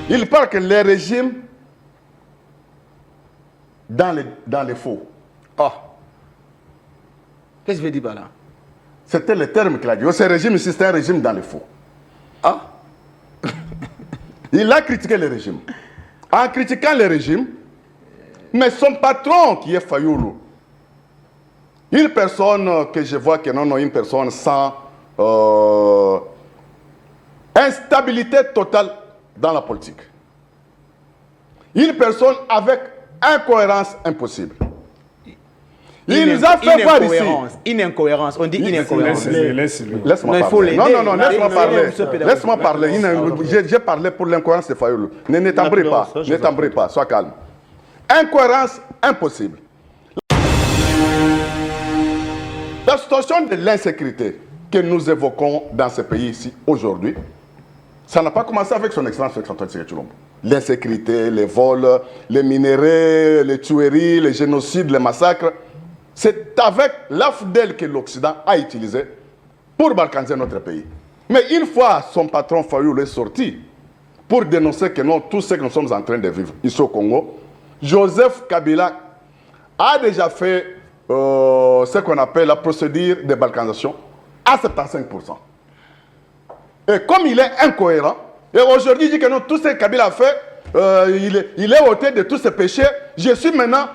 Il parle que les régimes dans les faux. Ah. Qu'est-ce que je veux dire par là? C'était le terme qu'il a dit. Ce régime ici, c'est un régime dans les faux. Ah. Il a critiqué le régime. En critiquant le régime, mais son patron qui est Fayoulou, une personne que je vois que non, une personne sans instabilité totale dans la politique. Une personne avec incohérence impossible. Il nous a fait voir ici. Une incohérence. On dit une incohérence. Laisse-moi parler. Non, laisse-moi parler. Laisse-moi parler. J'ai parlé pour l'incohérence de Fayoulou. Ne t'embrase pas. Sois calme. Incohérence impossible. La situation de l'insécurité que nous évoquons dans ce pays ici aujourd'hui, ça n'a pas commencé avec son excellence Félix-Antoine Tshisekedi Tshilombo. L'insécurité, les vols, les minéraux, les tueries, les génocides, les massacres, c'est avec l'AFDEL que l'Occident a utilisé pour balkaniser notre pays. Mais une fois son patron Fayoulou est sorti pour dénoncer que non, tout ce que nous sommes en train de vivre ici au Congo, Joseph Kabila a déjà fait ce qu'on appelle la procédure de balkanisation à 75%. Et comme il est incohérent, et aujourd'hui il dit que non, tout ce que Kabila a fait, il est ôté de tous ses péchés, je suis maintenant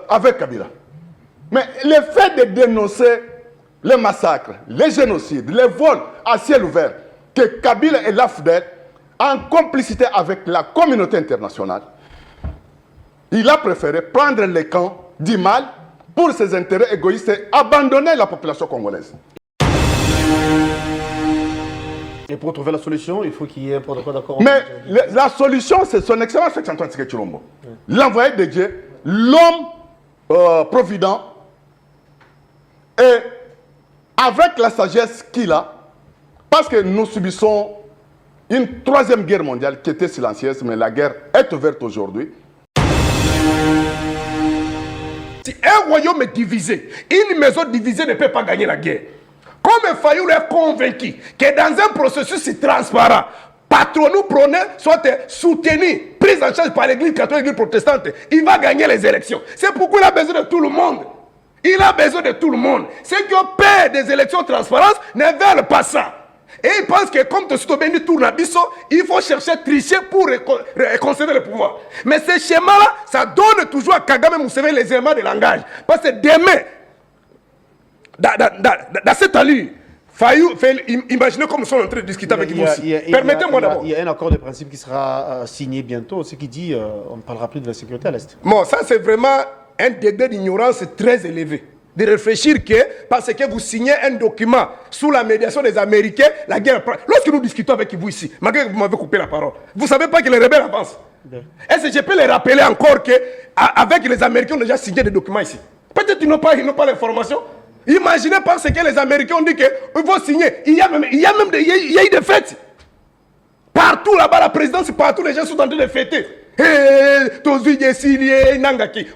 avec Kabila. Mais le fait de dénoncer les massacres, les génocides, les vols à ciel ouvert, que Kabila et l'AFDEL, en complicité avec la communauté internationale, il a préféré prendre le camp du mal pour ses intérêts égoïstes et abandonner la population congolaise. Et pour trouver la solution, il faut qu'il y ait un protocole d'accord. Mais la solution, c'est son excellence Félix-Antoine Tshisekedi Tshilombo. L'envoyé de Dieu, l'homme provident, et avec la sagesse qu'il a, parce que nous subissons une troisième guerre mondiale qui était silencieuse, mais la guerre est ouverte aujourd'hui. Si un royaume est divisé, une maison divisée ne peut pas gagner la guerre. Comme Fayoulou est convaincu que dans un processus transparent, patronou prôné, soit soutenu, pris en charge par l'église catholique et l'église protestante, il va gagner les élections. C'est pourquoi il a besoin de tout le monde. Il a besoin de tout le monde. Ceux qui ont peur des élections transparentes ne veulent pas ça. Et ils pensent que comme Tshisekedi tourne à Bisso, il faut chercher à tricher pour conserver le pouvoir. Mais ce schéma-là, ça donne toujours à Kagame Museveni les éléments de langage. Parce que demain, dans cette allure, imaginez comme nous sommes en train de discuter avec vous aussi. Permettez-moi d'abord. Il y a un accord de principe qui sera signé bientôt, ce qui dit on ne parlera plus de la sécurité à l'Est. Bon, ça c'est vraiment un degré d'ignorance très élevé. De réfléchir que parce que vous signez un document sous la médiation des Américains, la guerre. Lorsque nous discutons avec vous ici, malgré que vous m'avez coupé la parole, vous ne savez pas que les rebelles avancent. Est-ce que je peux les rappeler encore qu'avec les Américains, on a déjà signé des documents ici? Peut-être qu'ils n'ont pas l'information. Imaginez parce que les Américains ont dit qu'ils vont signer. Il y a eu des fêtes. Partout là-bas, la présidence, partout, les gens sont en train de fêter.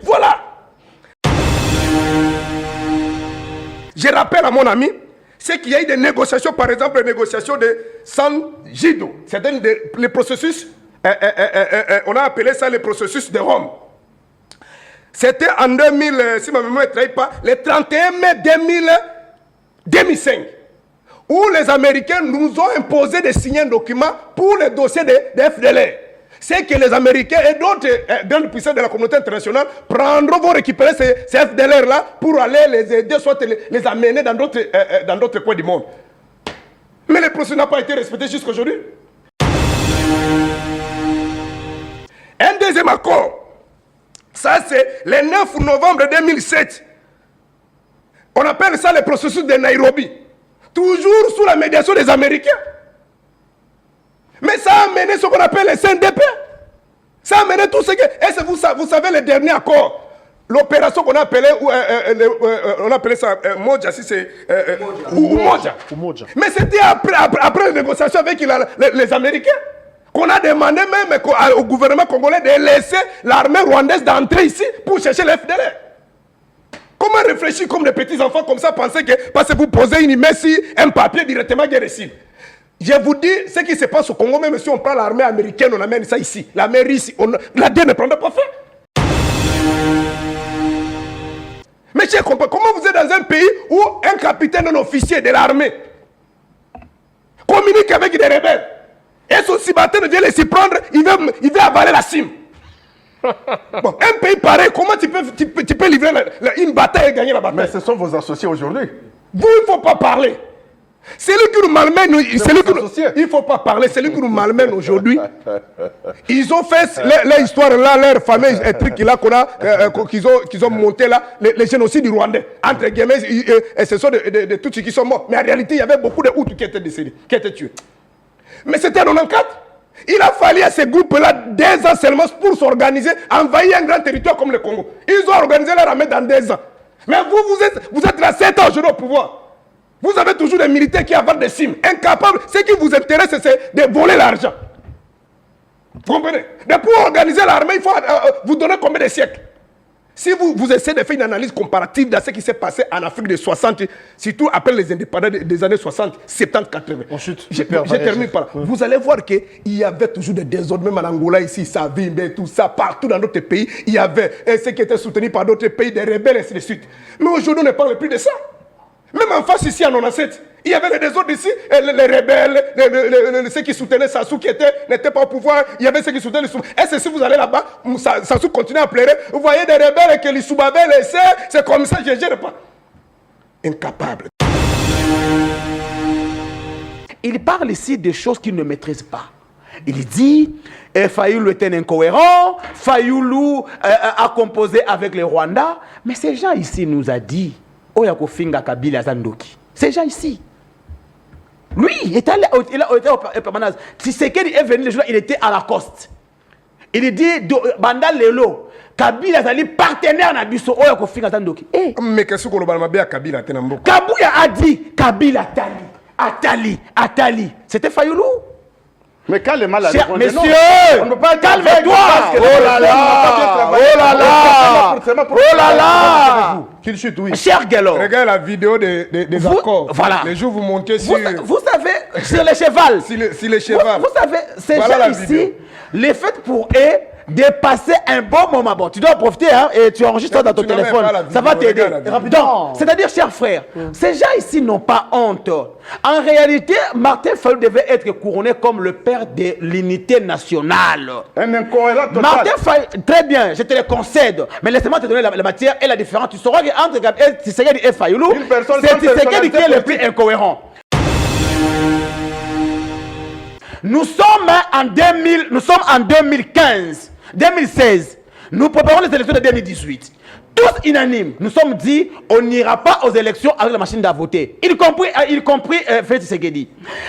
Voilà. Je rappelle à mon ami, c'est qu'il y a eu des négociations, par exemple, les négociations de San Gido. C'est les processus, on a appelé ça le processus de Rome. C'était en 2000, si ma mémoire ne trahit pas, le 31 mai 2005, où les Américains nous ont imposé de signer un document pour le dossier de FDLR. C'est que les Américains et d'autres grandes puissances de la communauté internationale vont récupérer ces FDLR-là pour aller les aider, soit les amener dans d'autres coins du monde. Mais le processus n'a pas été respecté jusqu'à aujourd'hui. Un deuxième accord, ça c'est le 9 novembre 2007. On appelle ça le processus de Nairobi. Toujours sous la médiation des Américains. Mais ça a amené ce qu'on appelle les CNDP. Ça a amené tout ce que... Est-ce que vous savez le dernier accord? L'opération qu'on a appelée, on appelait ça Moja, si c'est... Umoja. Mais c'était après les négociations avec les Américains qu'on a demandé même au gouvernement congolais de laisser l'armée rwandaise d'entrer ici pour chercher les FDLR. Comment réfléchir comme des petits enfants comme ça, penser que parce que vous posez une email sur un papier directement guérissif? Je vous dis ce qui se passe au Congo, même si on prend l'armée américaine, on amène ça ici. L'armée russe, la DE ne prendra pas fait. Mais je comprends, comment vous êtes dans un pays où un capitaine, un officier de l'armée communique avec des rebelles et son cibateur vient les s'y prendre, il veut avaler la cime. Bon, un pays pareil, comment tu peux livrer une bataille et gagner la bataille? Mais ce sont vos associés aujourd'hui. Vous, il ne faut pas parler. C'est lui qui nous malmène. Il ne faut pas parler. C'est lui qui nous malmène aujourd'hui. Ils ont fait leur histoire là, leur fameux truc là qu'ils ont monté là, les génocides du Rwandais. Entre guillemets, ce sont de tous ceux qui sont morts. Mais en réalité, il y avait beaucoup de Hutus qui étaient décédés, qui étaient tués. Mais c'était en 94. Il a fallu à ces groupes-là 2 ans seulement pour s'organiser, envahir un grand territoire comme le Congo. Ils ont organisé leur armée dans 2 ans. Mais vous êtes là 7 ans aujourd'hui au pouvoir. Vous avez toujours des militaires qui avalent des cimes, incapables. Ce qui vous intéresse, c'est de voler l'argent. Vous comprenez? Mais pour organiser l'armée, il faut vous donner combien de siècles? Si vous essayez de faire une analyse comparative de ce qui s'est passé en Afrique des 60, surtout après les indépendants des années 60, 70, 80. On chute. Je termine par là. Vous allez voir qu'il y avait toujours des désordres, même en Angola, ici, Savimbe, tout ça, partout dans d'autres pays, il y avait ceux qui étaient soutenus par d'autres pays, des rebelles, et ainsi de suite. Mais aujourd'hui, on ne parle plus de ça. Même en face ici, en 97, il y avait des désordres ici, et les rebelles, ceux qui soutenaient Sassou qui n'étaient pas au pouvoir, il y avait ceux qui soutenaient Lissouba. Et si vous allez là-bas, Sassou continue à pleurer, vous voyez des rebelles que Lissouba avait laissé, c'est comme ça, je ne gère pas. Incapable. Il parle ici des choses qu'il ne maîtrise pas. Il dit, Fayoulou était incohérent, Fayoulou a composé avec les Rwandais, mais ces gens ici nous a dit, Oyako Finga Kabila Zandoki. Ces gens ici. Lui, il était en permanence. Tshisekedi est venu le jour, il était à la coste. Il dit, Banda Lelo, Kabila Zali partenaire na biso Oyako Finga Zandoki. Mais qu'est-ce que l'on a Kabila Tenambo? Kabouya a dit, Kabila Atali. C'était Fayoulou. Mais quand le mal a Cher monsieur, on ne peut pas calme-toi. Oh là là, oh là là. Qu'il chute, oui. Cher Gallo. Regardez la vidéo des accords. Voilà. Les jours vous montez sur... Vous savez, sur le cheval. sur les chevals. Vous savez, ces Voilà gens la ici, vidéo. les faits pour eux de passer un bon moment. Bon, tu dois en profiter hein, et tu enregistres dans ton Tu n'avais téléphone. pas la vidéo, Ça va t'aider. regarde la vidéo. Donc, c'est-à-dire, chers frères, ces gens ici n'ont pas honte. En réalité, Martin Fayoulou devait être couronné comme le père de l'unité nationale. Un incohérent total. Martin Fayoulou, très bien, je te le concède. Mais laisse-moi te donner la matière et la différence. Tu sauras qu'entre Tshisekedi et Fayoulou, c'est Tshisekedi qui est le plus incohérent. Nous sommes en 2015, 2016. Nous préparons les élections de 2018. Tous unanimes, nous sommes dit, on n'ira pas aux élections avec la machine à voter. Y compris Félix Tshisekedi.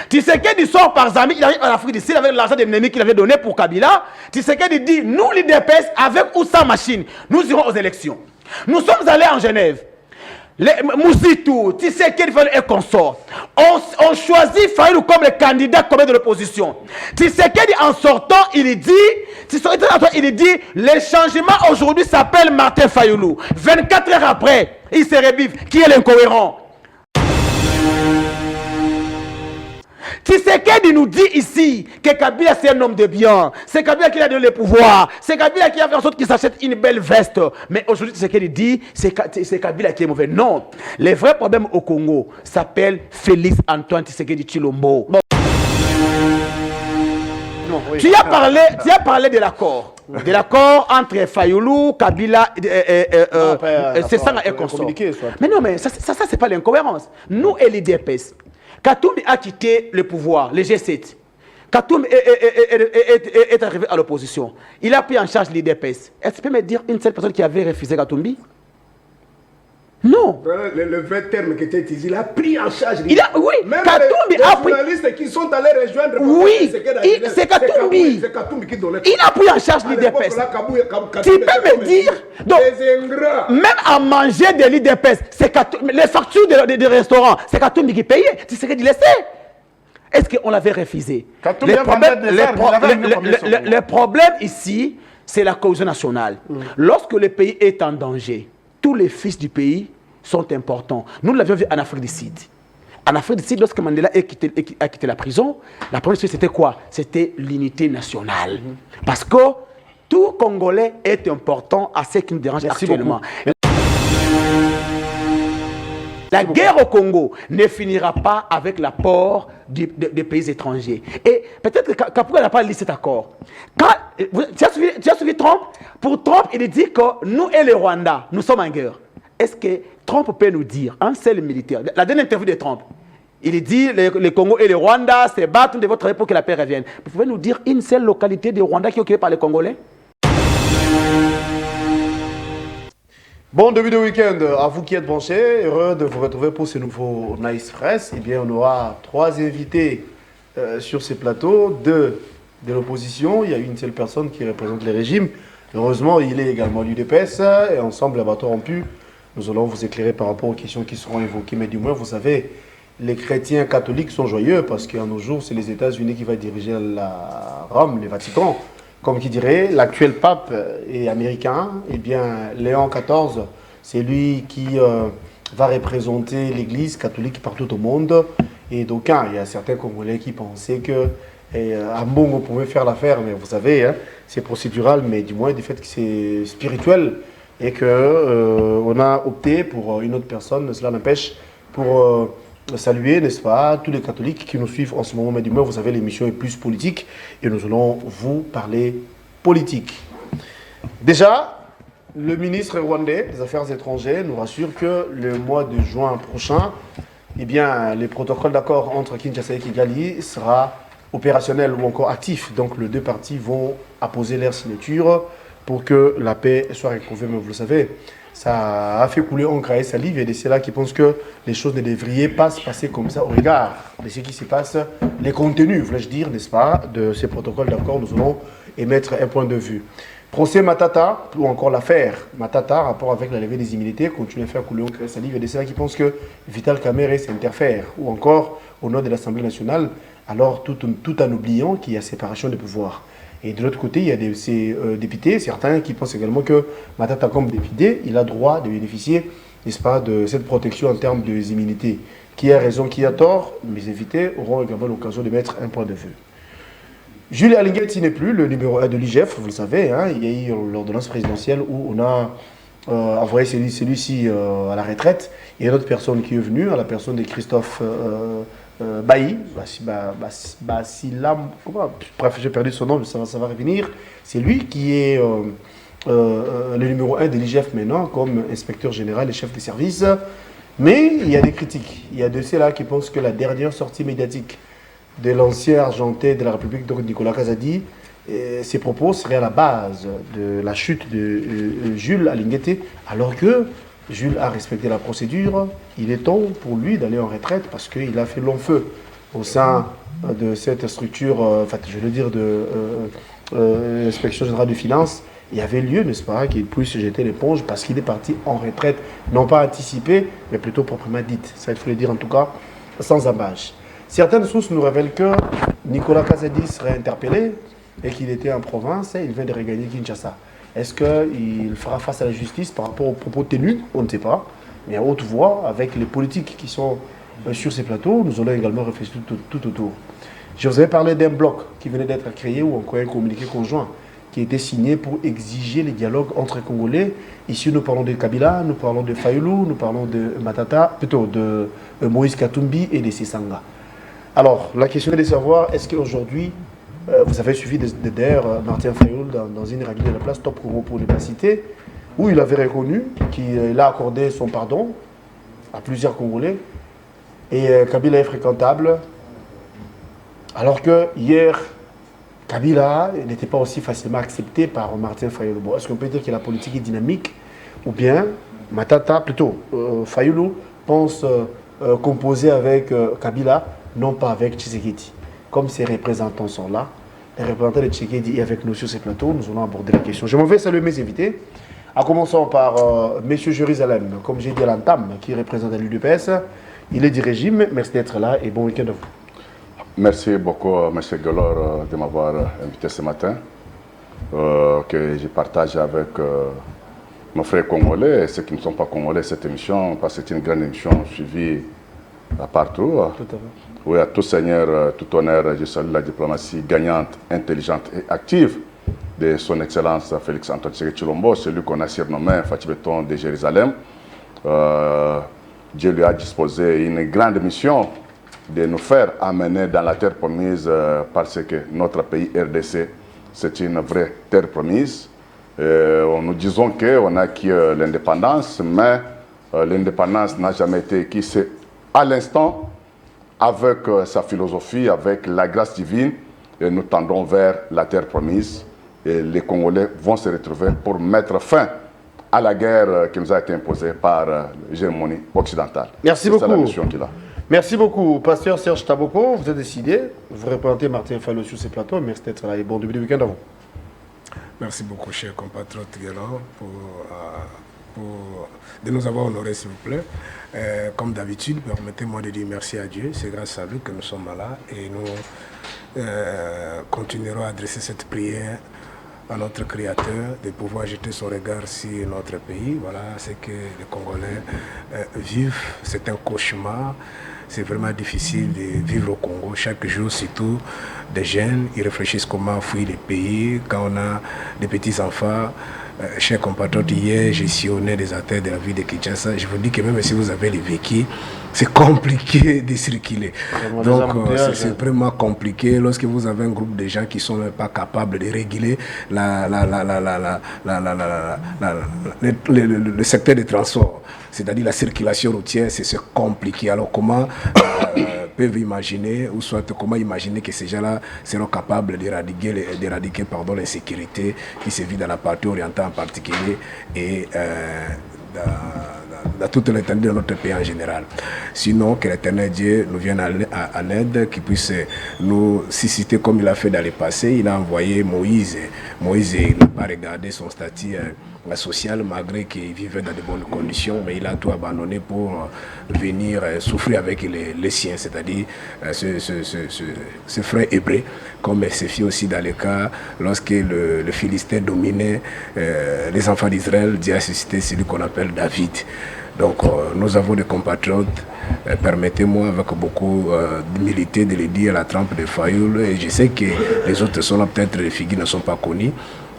Tshisekedi sort par Zambie, il arrive en Afrique du Sud avec l'argent des ennemis qu'il avait donné pour Kabila. Tshisekedi dit, nous l'IDPS, avec ou sans machine, nous irons aux élections. Nous sommes allés en Genève. Mouzitou, Tshisekedi et consort. On choisit Fayoulou comme le candidat comme de l'opposition. Tshisekedi en sortant, il dit, le changement aujourd'hui s'appelle Martin Fayoulou. 24 heures après, il se revive. Qui est l'incohérent? Tshisekedi nous dit ici que Kabila c'est un homme de bien. C'est Kabila qui a donné le pouvoir. C'est Kabila qui a fait en sorte qu'il s'achète une belle veste. Mais aujourd'hui Tshisekedi dit c'est Kabila qui est mauvais. Non. Le vrai problème au Congo s'appelle Félix Antoine Tshisekedi Tshilombo. Bon. Non, oui. Tu as parlé de l'accord. De l'accord entre Fayoulou, Kabila, c'est ça et consort. Mais non, mais ça c'est pas l'incohérence. Nous et l'IDPS. Katoum a quitté le pouvoir, le G7. Katoum est arrivé à l'opposition. Il a pris en charge l'IDPS. Est-ce que tu peux me dire une seule personne qui avait refusé Katoumbi? Non. Le vrai terme qui était utilisé, il a pris en charge. Oui, Katoumbi a pris. Les journalistes qui sont allés rejoindre. Oui, c'est Katoumbi. C'est Katoumbi qui donnait. Il a pris en charge l'IDPS. Tu peux me dire. Donc, même à manger de l'IDPS, les factures des restaurants, c'est Katoumbi qui payait. Tu sais qu'il laissait. Est-ce qu'on l'avait refusé? Le problème ici, c'est la cohésion nationale. Lorsque le pays est en danger, tous les fils du pays sont importants. Nous l'avions vu en Afrique du Sud. En Afrique du Sud, lorsque Mandela a quitté la prison, la première chose, c'était quoi? C'était l'unité nationale. Parce que tout Congolais est important à ce qui nous dérange actuellement. La guerre au Congo ne finira pas avec l'apport des pays étrangers. Et peut-être que Kapouga n'a pas lu cet accord. Tu as suivi Trump? Pour Trump, il dit que nous et les Rwandais, nous sommes en guerre. Est-ce que Trump peut nous dire, un seul militaire, la dernière interview de Trump, il dit les Congo et les Rwandais se battent de votre pour que la paix revienne. Vous pouvez nous dire une seule localité des Rwandais qui est occupée par les Congolais? Bon début de week-end à vous qui êtes branchés, heureux de vous retrouver pour ce nouveau Nice Press. Eh bien, on aura 3 invités sur ces plateaux, 2 de l'opposition. Il y a une seule personne qui représente les régimes. Heureusement, il est également l'UDPS et ensemble, la bateau rompu, nous allons vous éclairer par rapport aux questions qui seront évoquées. Mais du moins, vous savez, les chrétiens catholiques sont joyeux parce qu'à nos jours, c'est les États-Unis qui vont diriger la Rome, le Vatican. Comme qui dirait, l'actuel pape est américain, eh bien Léon XIV, c'est lui qui va représenter l'Église catholique partout au monde. Et d'aucuns, il y a certains Congolais qui pensaient que Ambongo pouvait faire l'affaire, mais vous savez, hein, c'est procédural, mais du moins du fait que c'est spirituel et qu'on a opté pour une autre personne, cela n'empêche pour saluer, n'est-ce pas, tous les catholiques qui nous suivent en ce moment, mais du moins, vous savez, l'émission est plus politique et nous allons vous parler politique. Déjà, le ministre rwandais des Affaires étrangères nous rassure que le mois de juin prochain, eh bien, les protocoles d'accord entre Kinshasa et Kigali sera opérationnel ou encore actif. Donc, les 2 parties vont apposer leur signature pour que la paix soit retrouvée. Mais vous le savez, ça a fait couler encre et salive et c'est là qui pensent que les choses ne devraient pas se passer comme ça au regard de ce qui se passe, les contenus, voulais-je dire, n'est-ce pas, de ces protocoles d'accord. Nous allons émettre un point de vue. Procès Matata, ou encore l'affaire Matata, rapport avec la levée des immunités, continue à faire couler encre et salive et c'est là qui pensent que Vital Kamerhe s'interfère, ou encore au nom de l'Assemblée nationale, alors tout en oubliant qu'il y a séparation des pouvoirs. Et de l'autre côté, il y a ces députés, certains qui pensent également que Matata, comme député, il a droit de bénéficier, n'est-ce pas, de cette protection en termes de immunités. Qui a raison, qui a tort, mes invités auront également l'occasion de mettre un point de vue. Jules Alinguetti n'est plus le numéro 1 de l'IGF, vous le savez, hein, il y a eu l'ordonnance présidentielle où on a envoyé celui-ci à la retraite. Il y a une autre personne qui est venue, à la personne de Christophe Bailly, bref, j'ai perdu son nom, mais ça va revenir. C'est lui qui est le numéro 1 de l'IGF maintenant, comme inspecteur général et chef de service. Mais il y a des critiques. Il y a de ceux-là qui pensent que la dernière sortie médiatique de l'ancien argentais de la République, donc Nicolas Kazadi, ses propos seraient à la base de la chute de Jules Alinguetti, alors que Jules a respecté la procédure. Il est temps pour lui d'aller en retraite parce qu'il a fait long feu au sein de cette structure, je veux dire, de l'inspection générale des finances. Il y avait lieu, n'est-ce pas, qu'il puisse jeter l'éponge parce qu'il est parti en retraite, non pas anticipée, mais plutôt proprement dite. Ça, il faut le dire en tout cas, sans embâche. Certaines sources nous révèlent que Nicolas Kazadi serait interpellé et qu'il était en province et il vient de regagner Kinshasa. Est-ce qu'il fera face à la justice par rapport aux propos tenus? On ne sait pas. Mais à haute voix, avec les politiques qui sont sur ces plateaux, nous allons également réfléchir tout autour. Je vous avais parlé d'un bloc qui venait d'être créé ou encore un communiqué conjoint qui a été signé pour exiger les dialogues entre Congolais. Ici, nous parlons de Kabila, nous parlons de Fayulu, nous parlons de Matata, plutôt de Moïse Katumbi et de Sessanga. Alors, la question est de savoir, est-ce qu'aujourd'hui, vous avez suivi d'ailleurs Martin Fayulu dans une radio de la place Top Congo pour ne pas citer, où il avait reconnu qu'il a accordé son pardon à plusieurs Congolais et Kabila est fréquentable, alors que hier, Kabila n'était pas aussi facilement accepté par Martin Fayulu. Bon, est-ce qu'on peut dire que la politique est dynamique ou bien Matata, plutôt Fayulu, pense composer avec Kabila, non pas avec Tshisekedi. Comme ses représentants sont là, les représentants de Tshisekedi est avec nous sur ces plateaux, nous allons aborder la question. Je m'en vais saluer mes invités, en commençant par M. Jérusalem, comme j'ai dit à l'entame, qui représente l'UDPS. Il est du régime, merci d'être là et bon week-end à vous. Merci beaucoup, M. Gelor, de m'avoir invité ce matin, que je partage avec nos frères congolais et ceux qui ne sont pas congolais cette émission, parce que c'est une grande émission suivie partout. Tout à fait. Oui, à tout seigneur, tout honneur, je salue la diplomatie gagnante, intelligente et active de son Excellence Félix Antoine Tshisekedi Tshilombo, celui qu'on a surnommé Fatih-Béton de Jérusalem. Dieu lui a disposé une grande mission de nous faire amener dans la terre promise parce que notre pays RDC, c'est une vraie terre promise. Nous disons qu'on a acquis l'indépendance, mais l'indépendance n'a jamais été acquise. C'est à l'instant, avec sa philosophie, avec la grâce divine, et nous tendons vers la terre promise. Et les Congolais vont se retrouver pour mettre fin à la guerre qui nous a été imposée par l'hégémonie occidentale. Merci beaucoup. C'est la mission qu'il a. Merci beaucoup, Pasteur Serge Taboko. Vous êtes décidé. Vous représentez Martin Fayulu sur ces plateaux. Merci d'être là et bon début de week-end à vous. Merci beaucoup, cher compatriote Guélan, de nous avoir honorés, s'il vous plaît. Comme d'habitude, permettez-moi de dire merci à Dieu. C'est grâce à lui que nous sommes là et nous continuerons à adresser cette prière à notre Créateur, de pouvoir jeter son regard sur notre pays. Voilà ce que les Congolais vivent. C'est un cauchemar. C'est vraiment difficile de vivre au Congo. Chaque jour, surtout, des jeunes, ils réfléchissent comment fuir le pays. Quand on a des petits-enfants, chers compatriotes, hier, j'ai sillonné des artères de la ville de Kinshasa. Je vous dis que même si vous avez les véhicules, c'est compliqué de circuler. Donc, c'est vraiment compliqué lorsque vous avez un groupe de gens qui ne sont même pas capables de réguler le secteur des transports, c'est-à-dire la circulation routière, c'est compliqué. Alors, comment peuvent imaginer, ou soit comment imaginer que ces gens-là seront capables d'éradiquer l'insécurité qui se vit dans la partie orientale en particulier et dans toute l'étendue de notre pays en général. Sinon, que l'Éternel Dieu nous vienne en aide, qu'il puisse nous susciter comme il a fait dans le passé. Il a envoyé Moïse. Moïse, il n'a pas regardé son statut social, malgré qu'il vivait dans de bonnes conditions, mais il a tout abandonné pour venir souffrir avec les siens, c'est-à-dire ce frère hébreu, comme c'est fait aussi dans le cas lorsque le Philistin dominait les enfants d'Israël. Dieu a suscité celui qu'on appelle David. Donc nous avons des compatriotes, permettez-moi avec beaucoup d'humilité de le dire, à la trempe de Fayulu, et je sais que les autres sont là, peut-être les figures ne sont pas connues,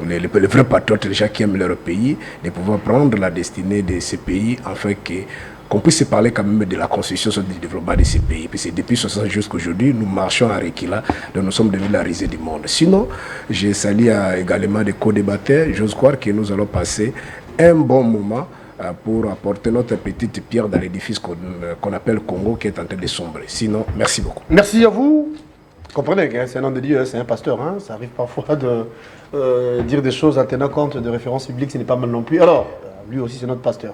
les vrais patriotes, les gens qui aiment leur pays, de pouvoir prendre la destinée de ce pays, afin qu'on puisse parler quand même de la construction du développement de ces pays. Puis c'est depuis 60 jusqu'à aujourd'hui, nous marchons à Rekila, donc nous sommes devenus la risée du monde. Sinon, je salue également des co-débatteurs. J'ose croire que nous allons passer un bon moment pour apporter notre petite pierre dans l'édifice qu'on appelle Congo, qui est en train de sombrer. Sinon, merci beaucoup. Merci à vous. Comprenez que c'est un homme de Dieu, c'est un pasteur. Hein? Ça arrive parfois de dire des choses en tenant compte de références bibliques, ce n'est pas mal non plus. Alors, lui aussi, c'est notre pasteur.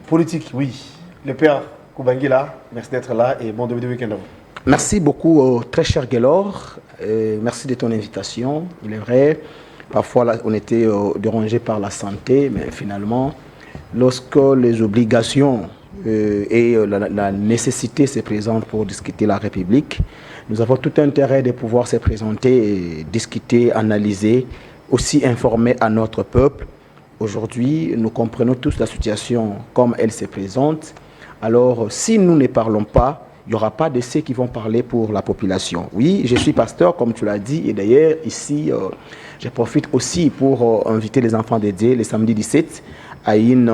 Politique, oui. Le père Koubangila, merci d'être là et bon début de week-end à vous. Merci beaucoup, très cher Guélor. Merci de ton invitation. Il est vrai, parfois là, on était dérangé par la santé, mais finalement, lorsque les obligations et la nécessité se présentent pour discuter la République, nous avons tout intérêt de pouvoir se présenter, et discuter, analyser, aussi informer à notre peuple. Aujourd'hui, nous comprenons tous la situation comme elle se présente. Alors, si nous ne parlons pas, il n'y aura pas de ceux qui vont parler pour la population. Oui, je suis pasteur, comme tu l'as dit, et d'ailleurs, ici, je profite aussi pour inviter les enfants de Dieu le samedi 17 à une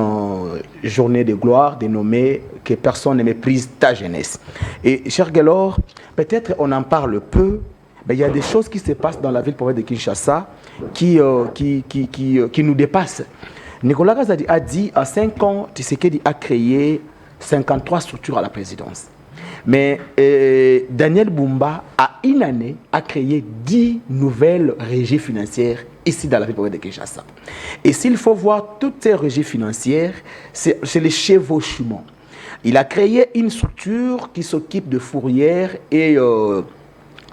journée de gloire dénommée « Que personne ne méprise ta jeunesse ». Et, cher Guélor, peut-être on en parle peu, mais il y a des choses qui se passent dans la ville province de Kinshasa qui nous dépassent. Nicolas Kazadi a dit, à 5 ans, Tshisekedi a créé 53 structures à la présidence. Mais Daniel Bumba, à une année, a créé 10 nouvelles régies financières ici dans la ville de Kinshasa. Et s'il faut voir toutes ces régies financières, c'est le chevauchement. Il a créé une structure qui s'occupe de fourrières et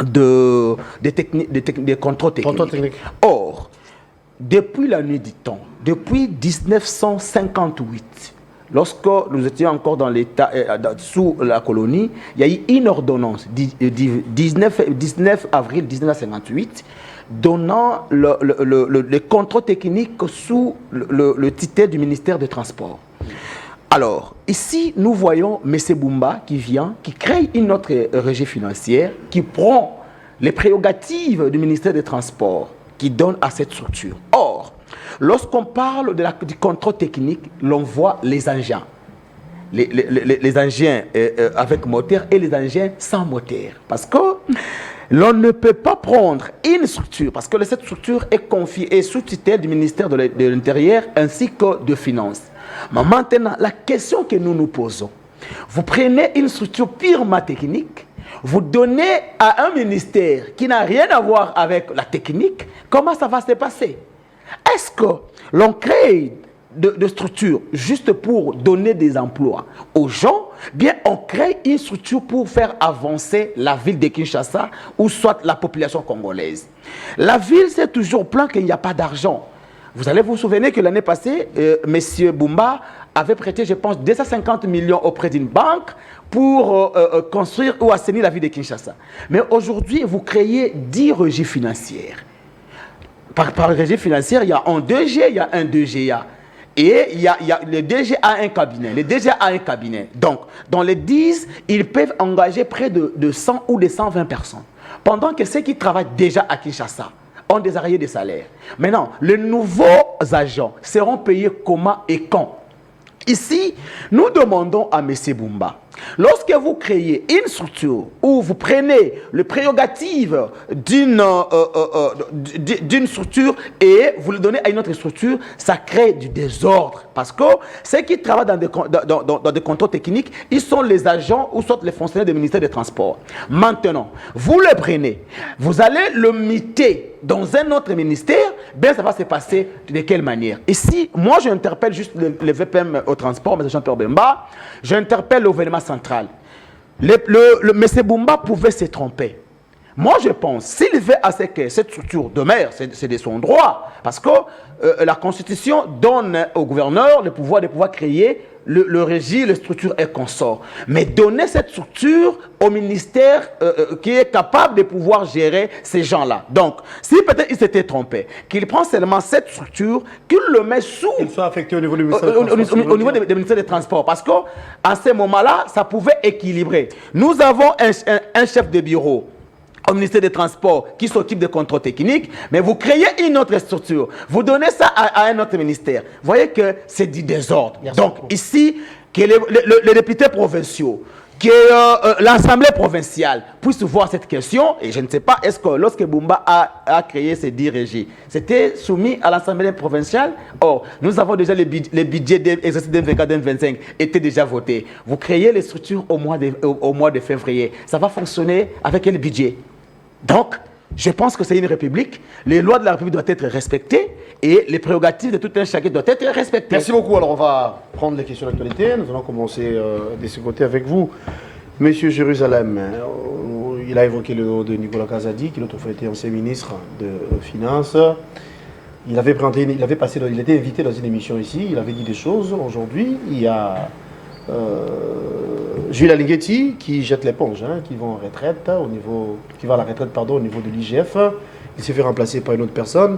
des contrôles techniques. Or, depuis la nuit du temps, depuis 1958, lorsque nous étions encore dans l'État, sous la colonie, il y a eu une ordonnance, 19 avril 1958, donnant le contrôle technique sous le titre du ministère des Transports. Alors, ici, nous voyons M. Bumba qui vient, qui crée une autre régie financière, qui prend les prérogatives du ministère des Transports, qui donne à cette structure. Or, lorsqu'on parle du contrôle technique, l'on voit les engins. Les engins avec moteur et les engins sans moteur. Parce que l'on ne peut pas prendre une structure, parce que cette structure est confiée et sous tutelle du ministère de l'Intérieur ainsi que de Finances. Mais maintenant, la question que nous nous posons, vous prenez une structure purement technique, vous donnez à un ministère qui n'a rien à voir avec la technique, comment ça va se passer? Est-ce que l'on crée de structures juste pour donner des emplois aux gens, bien on crée une structure pour faire avancer la ville de Kinshasa ou soit la population congolaise? La ville s'est toujours plaint qu'il n'y a pas d'argent. Vous allez vous souvenir que l'année passée, M. Bumba avait prêté, je pense, 250 millions auprès d'une banque pour construire ou assainir la ville de Kinshasa. Mais aujourd'hui, vous créez 10 régies financières. Par régie financière, il y a un 2G, il y a un 2GA. Et le DG a un cabinet. Le DG a un cabinet. Donc, dans les 10, ils peuvent engager près de 100 ou de 120 personnes. Pendant que ceux qui travaillent déjà à Kinshasa ont des arriérés de salaire. Maintenant, les nouveaux agents seront payés comment et quand? Ici, nous demandons à M. Bumba, lorsque vous créez une structure où vous prenez les prérogatives d'une structure et vous le donnez à une autre structure, ça crée du désordre. Parce que ceux qui travaillent dans des contrôles techniques, ils sont les agents ou soit les fonctionnaires du ministère des Transports. Maintenant, vous le prenez, vous allez le muter dans un autre ministère, bien ça va se passer de quelle manière? Ici, moi j'interpelle juste le VPM au transport, M. Jean-Pierre Bemba, j'interpelle le gouvernement central. M. Bumba pouvait se tromper. Moi je pense, s'il veut à ce que cette structure demeure, c'est de son droit, parce que la Constitution donne au gouverneur le pouvoir de pouvoir créer le régime, les structures et consorts. Mais donner cette structure au ministère qui est capable de pouvoir gérer ces gens-là. Donc, si peut-être il s'était trompé, qu'il prend seulement cette structure, qu'il le met sous... Il soit affecté au niveau du ministère des Transports. Au niveau des ministères des Transports. Parce qu'à ce moment-là, ça pouvait équilibrer. Nous avons un chef de bureau au ministère des Transports qui s'occupe des contrôles techniques, mais vous créez une autre structure, vous donnez ça à un autre ministère. Vous voyez que c'est du désordre. Merci donc beaucoup. Ici, que les députés provinciaux, que l'Assemblée provinciale puisse voir cette question, et je ne sais pas, est-ce que lorsque Bumba a créé ces 10 régies, c'était soumis à l'Assemblée provinciale? Or, nous avons déjà les budgets d'exercice 2024-2025 étaient déjà votés. Vous créez les structures au mois de février. Ça va fonctionner avec quel budget? Donc, je pense que c'est une république. Les lois de la république doivent être respectées et les prérogatives de tout un chacun doivent être respectées. Merci beaucoup. Alors, on va prendre les questions d'actualité. Nous allons commencer de ce côté avec vous. Monsieur Jérusalem, il a évoqué le nom de Nicolas Kazadi, qui l'autre fois était ancien ministre de Finances. Il était invité dans une émission ici. Il avait dit des choses. Aujourd'hui, il y a Jules Alighetti qui jette l'éponge, qui va en retraite qui va à la retraite au niveau de l'IGF. Il s'est fait remplacer par une autre personne,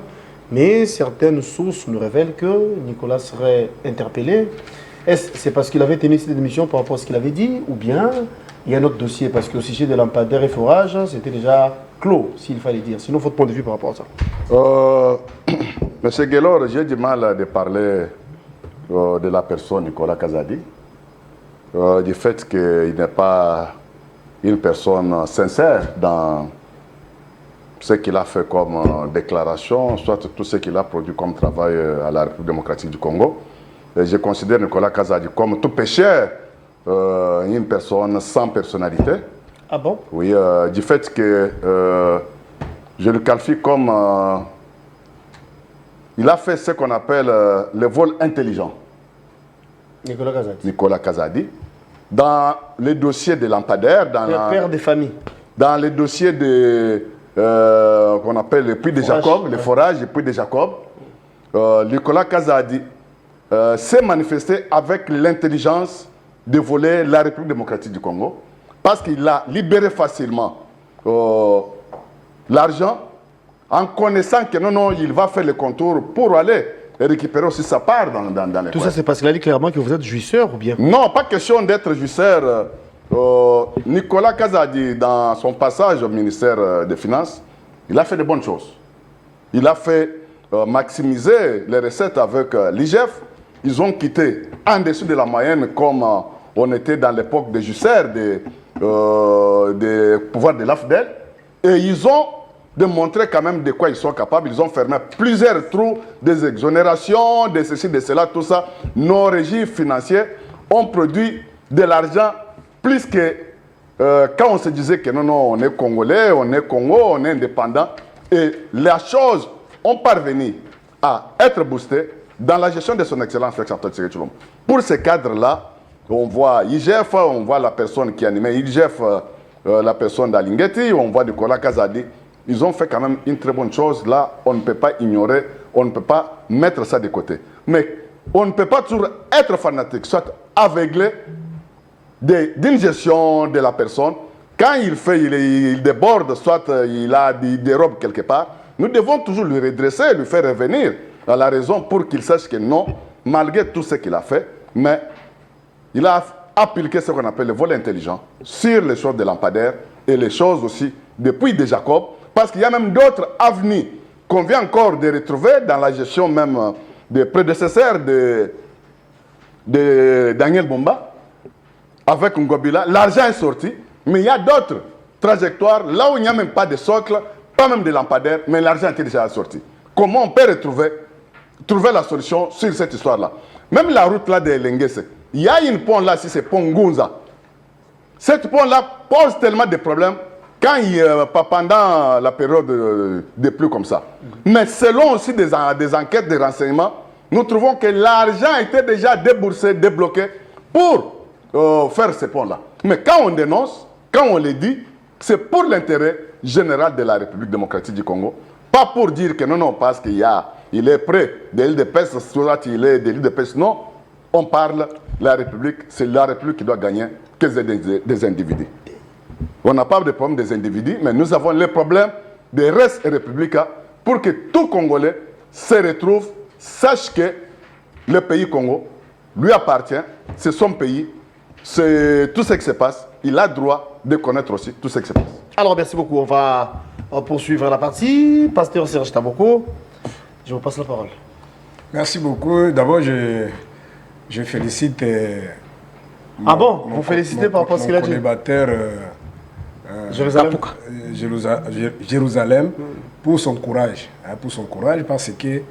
mais certaines sources nous révèlent que Nicolas serait interpellé. Est-ce c'est parce qu'il avait tenu cette émission par rapport à ce qu'il avait dit, ou bien il y a un autre dossier, parce qu'au sujet de lampadaires et forage, c'était déjà clos, s'il fallait dire. Sinon, votre point de vue par rapport à ça. Monsieur Guélor, j'ai du mal de parler de la personne Nicolas Kazadi. Du fait qu'il n'est pas une personne sincère dans ce qu'il a fait comme déclaration, soit tout ce qu'il a produit comme travail à la République démocratique du Congo. Et je considère Nicolas Kazadi comme tout pécheur, une personne sans personnalité. Ah bon? Oui, du fait que je le qualifie comme... il a fait ce qu'on appelle le vol intelligent. Nicolas Kazadi. Dans les dossiers de lampadaires, le père des familles. Dans les dossiers de qu'on appelle le puits de Jacob, les forages, le puits de Jacob, Nicolas Kazadi s'est manifesté avec l'intelligence de voler la République démocratique du Congo, parce qu'il a libéré facilement l'argent en connaissant que non, il va faire le contour pour aller récupérer aussi sa part dans les Tout points. ça, c'est parce qu'il a dit clairement que vous êtes jouisseur ou bien? Non, pas question d'être jouisseur. Nicolas Kazadi, dans son passage au ministère des Finances, il a fait de bonnes choses. Il a fait maximiser les recettes avec l'IGF. Ils ont quitté en dessous de la moyenne comme on était dans l'époque des jouisseurs des pouvoirs de l'AFDEL. Et ils ont démontré quand même de quoi ils sont capables. Ils ont fermé plusieurs trous, des exonérations, de ceci, de cela, tout ça. Nos régimes financiers ont produit de l'argent plus que quand on se disait que non, on est Congolais, on est Congo, on est indépendant. Et les choses ont parvenu à être boostées dans la gestion de son excellence Félix-Antoine Tshisekedi Tshilombo. Pour ce cadre-là, on voit IGF, on voit la personne qui animait IGF, la personne d'Alingeti, on voit Nicolas Kazadi. Ils ont fait quand même une très bonne chose. Là, on ne peut pas ignorer, on ne peut pas mettre ça de côté. Mais on ne peut pas toujours être fanatique, soit aveuglé d'une gestion de la personne. Quand il fait, il déborde, soit il a des dérobes quelque part, nous devons toujours lui redresser, lui faire revenir à la raison pour qu'il sache que non, malgré tout ce qu'il a fait, mais il a appliqué ce qu'on appelle le vol intelligent sur les choses de lampadaire et les choses aussi depuis de Jacob, parce qu'il y a même d'autres avenues qu'on vient encore de retrouver dans la gestion même des prédécesseurs de Daniel Bomba, avec Ngobila. L'argent est sorti, mais il y a d'autres trajectoires, là où il n'y a même pas de socle, pas même de lampadaire, mais l'argent était déjà sorti. Comment on peut trouver la solution sur cette histoire-là? Même la route là de Lengese, il y a une pont là, si c'est pont Ngunza. Cette pont-là pose tellement de problèmes pas pendant la période de pluie comme ça. Mais selon aussi des enquêtes, des renseignements, nous trouvons que l'argent était déjà déboursé, débloqué pour faire ce pont-là. Mais quand on dénonce, quand on le dit, c'est pour l'intérêt général de la République démocratique du Congo. Pas pour dire que non, parce qu'il est près de l'île de Pest, soit il est de l'île de Pest. Non, on parle de la République, c'est la République qui doit gagner que des individus. On n'a pas de problème des individus, mais nous avons le problème des restes républicains pour que tout Congolais se retrouve, sache que le pays Congo lui appartient, c'est son pays, c'est tout ce qui se passe. Il a droit de connaître aussi tout ce qui se passe. Alors, merci beaucoup. On va poursuivre la partie. Pasteur Serge Taboko, je vous passe la parole. Merci beaucoup. D'abord, je félicite. Vous félicitez par rapport à ce qu'il a dit? Jérusalem pour son courage. Parce que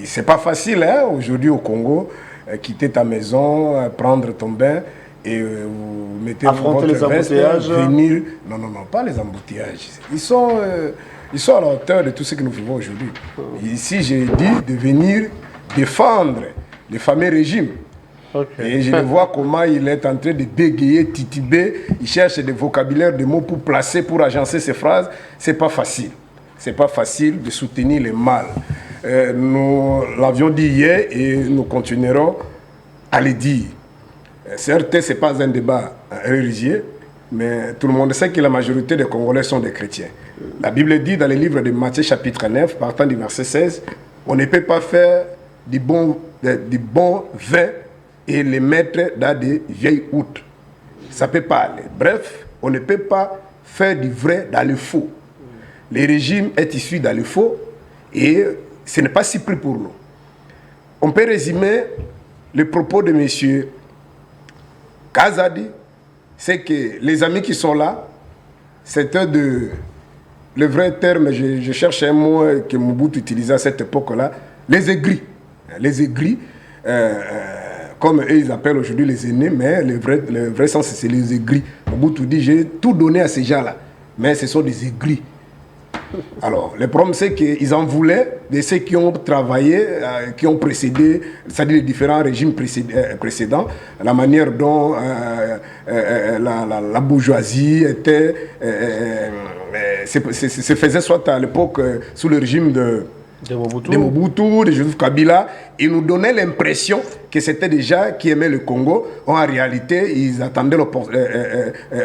c'est pas facile aujourd'hui au Congo, quitter ta maison, prendre ton bain et vous mettez affronter les embouteillages. Venir. Non, pas les embouteillages. Ils sont à la hauteur de tout ce que nous vivons aujourd'hui. Ici, j'ai dit de venir défendre le fameux régime. Okay. Et je le vois comment il est en train de bégayer, tituber. Il cherche des vocabulaires, des mots pour placer, pour agencer ses phrases. C'est pas facile. C'est pas facile de soutenir le mal. Nous l'avions dit hier et nous continuerons à le dire. Certes, ce n'est pas un débat religieux, mais tout le monde sait que la majorité des Congolais sont des chrétiens. La Bible dit dans le livre de Matthieu chapitre 9, partant du verset 16, on ne peut pas faire du bon vin et les mettre dans des vieilles outres. Ça ne peut pas aller. Bref, on ne peut pas faire du vrai dans le faux. Le régime est issu dans le faux et ce n'est pas si pris pour nous. On peut résumer le propos de M. Kazadi, c'est que les amis qui sont là, c'était le vrai terme, je cherche un mot que Mobutu utilisait à cette époque-là, les aigris. Les aigris, comme eux ils appellent aujourd'hui les aînés, mais le vrai sens c'est les aigris. Mobutu dit j'ai tout donné à ces gens-là, mais ce sont des aigris. Alors, le problème c'est qu'ils en voulaient de ceux qui ont travaillé, qui ont précédé, c'est-à-dire les différents régimes précédents, la manière dont la bourgeoisie était, se faisait soit à l'époque sous le régime de Mobutu, de Joseph Kabila. Ils nous donnaient l'impression que c'était des gens qui aimaient le Congo. En réalité, ils attendaient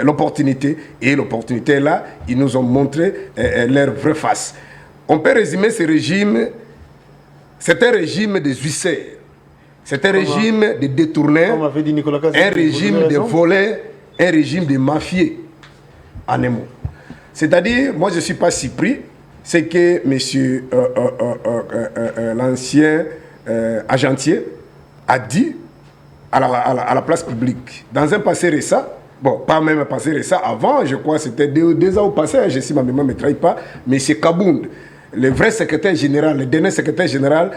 l'opportunité. Et l'opportunité là, ils nous ont montré leur vraie face. On peut résumer ce régime C'est un régime des huissiers. C'est un régime de détournés, Comme avait dit Nicolas Cazé, un vous régime avez de raison. volets, un régime de mafieux, en un mot. C'est-à-dire, moi je ne suis pas si pris, c'est que monsieur l'ancien agentier a dit à la place publique, dans un passé récent, bon, pas même un passé récent, avant, je crois, c'était 2 ans au passé, je sais, ma mémoire ne me trahit pas, mais c'est Kabound, le vrai secrétaire général, le dernier secrétaire général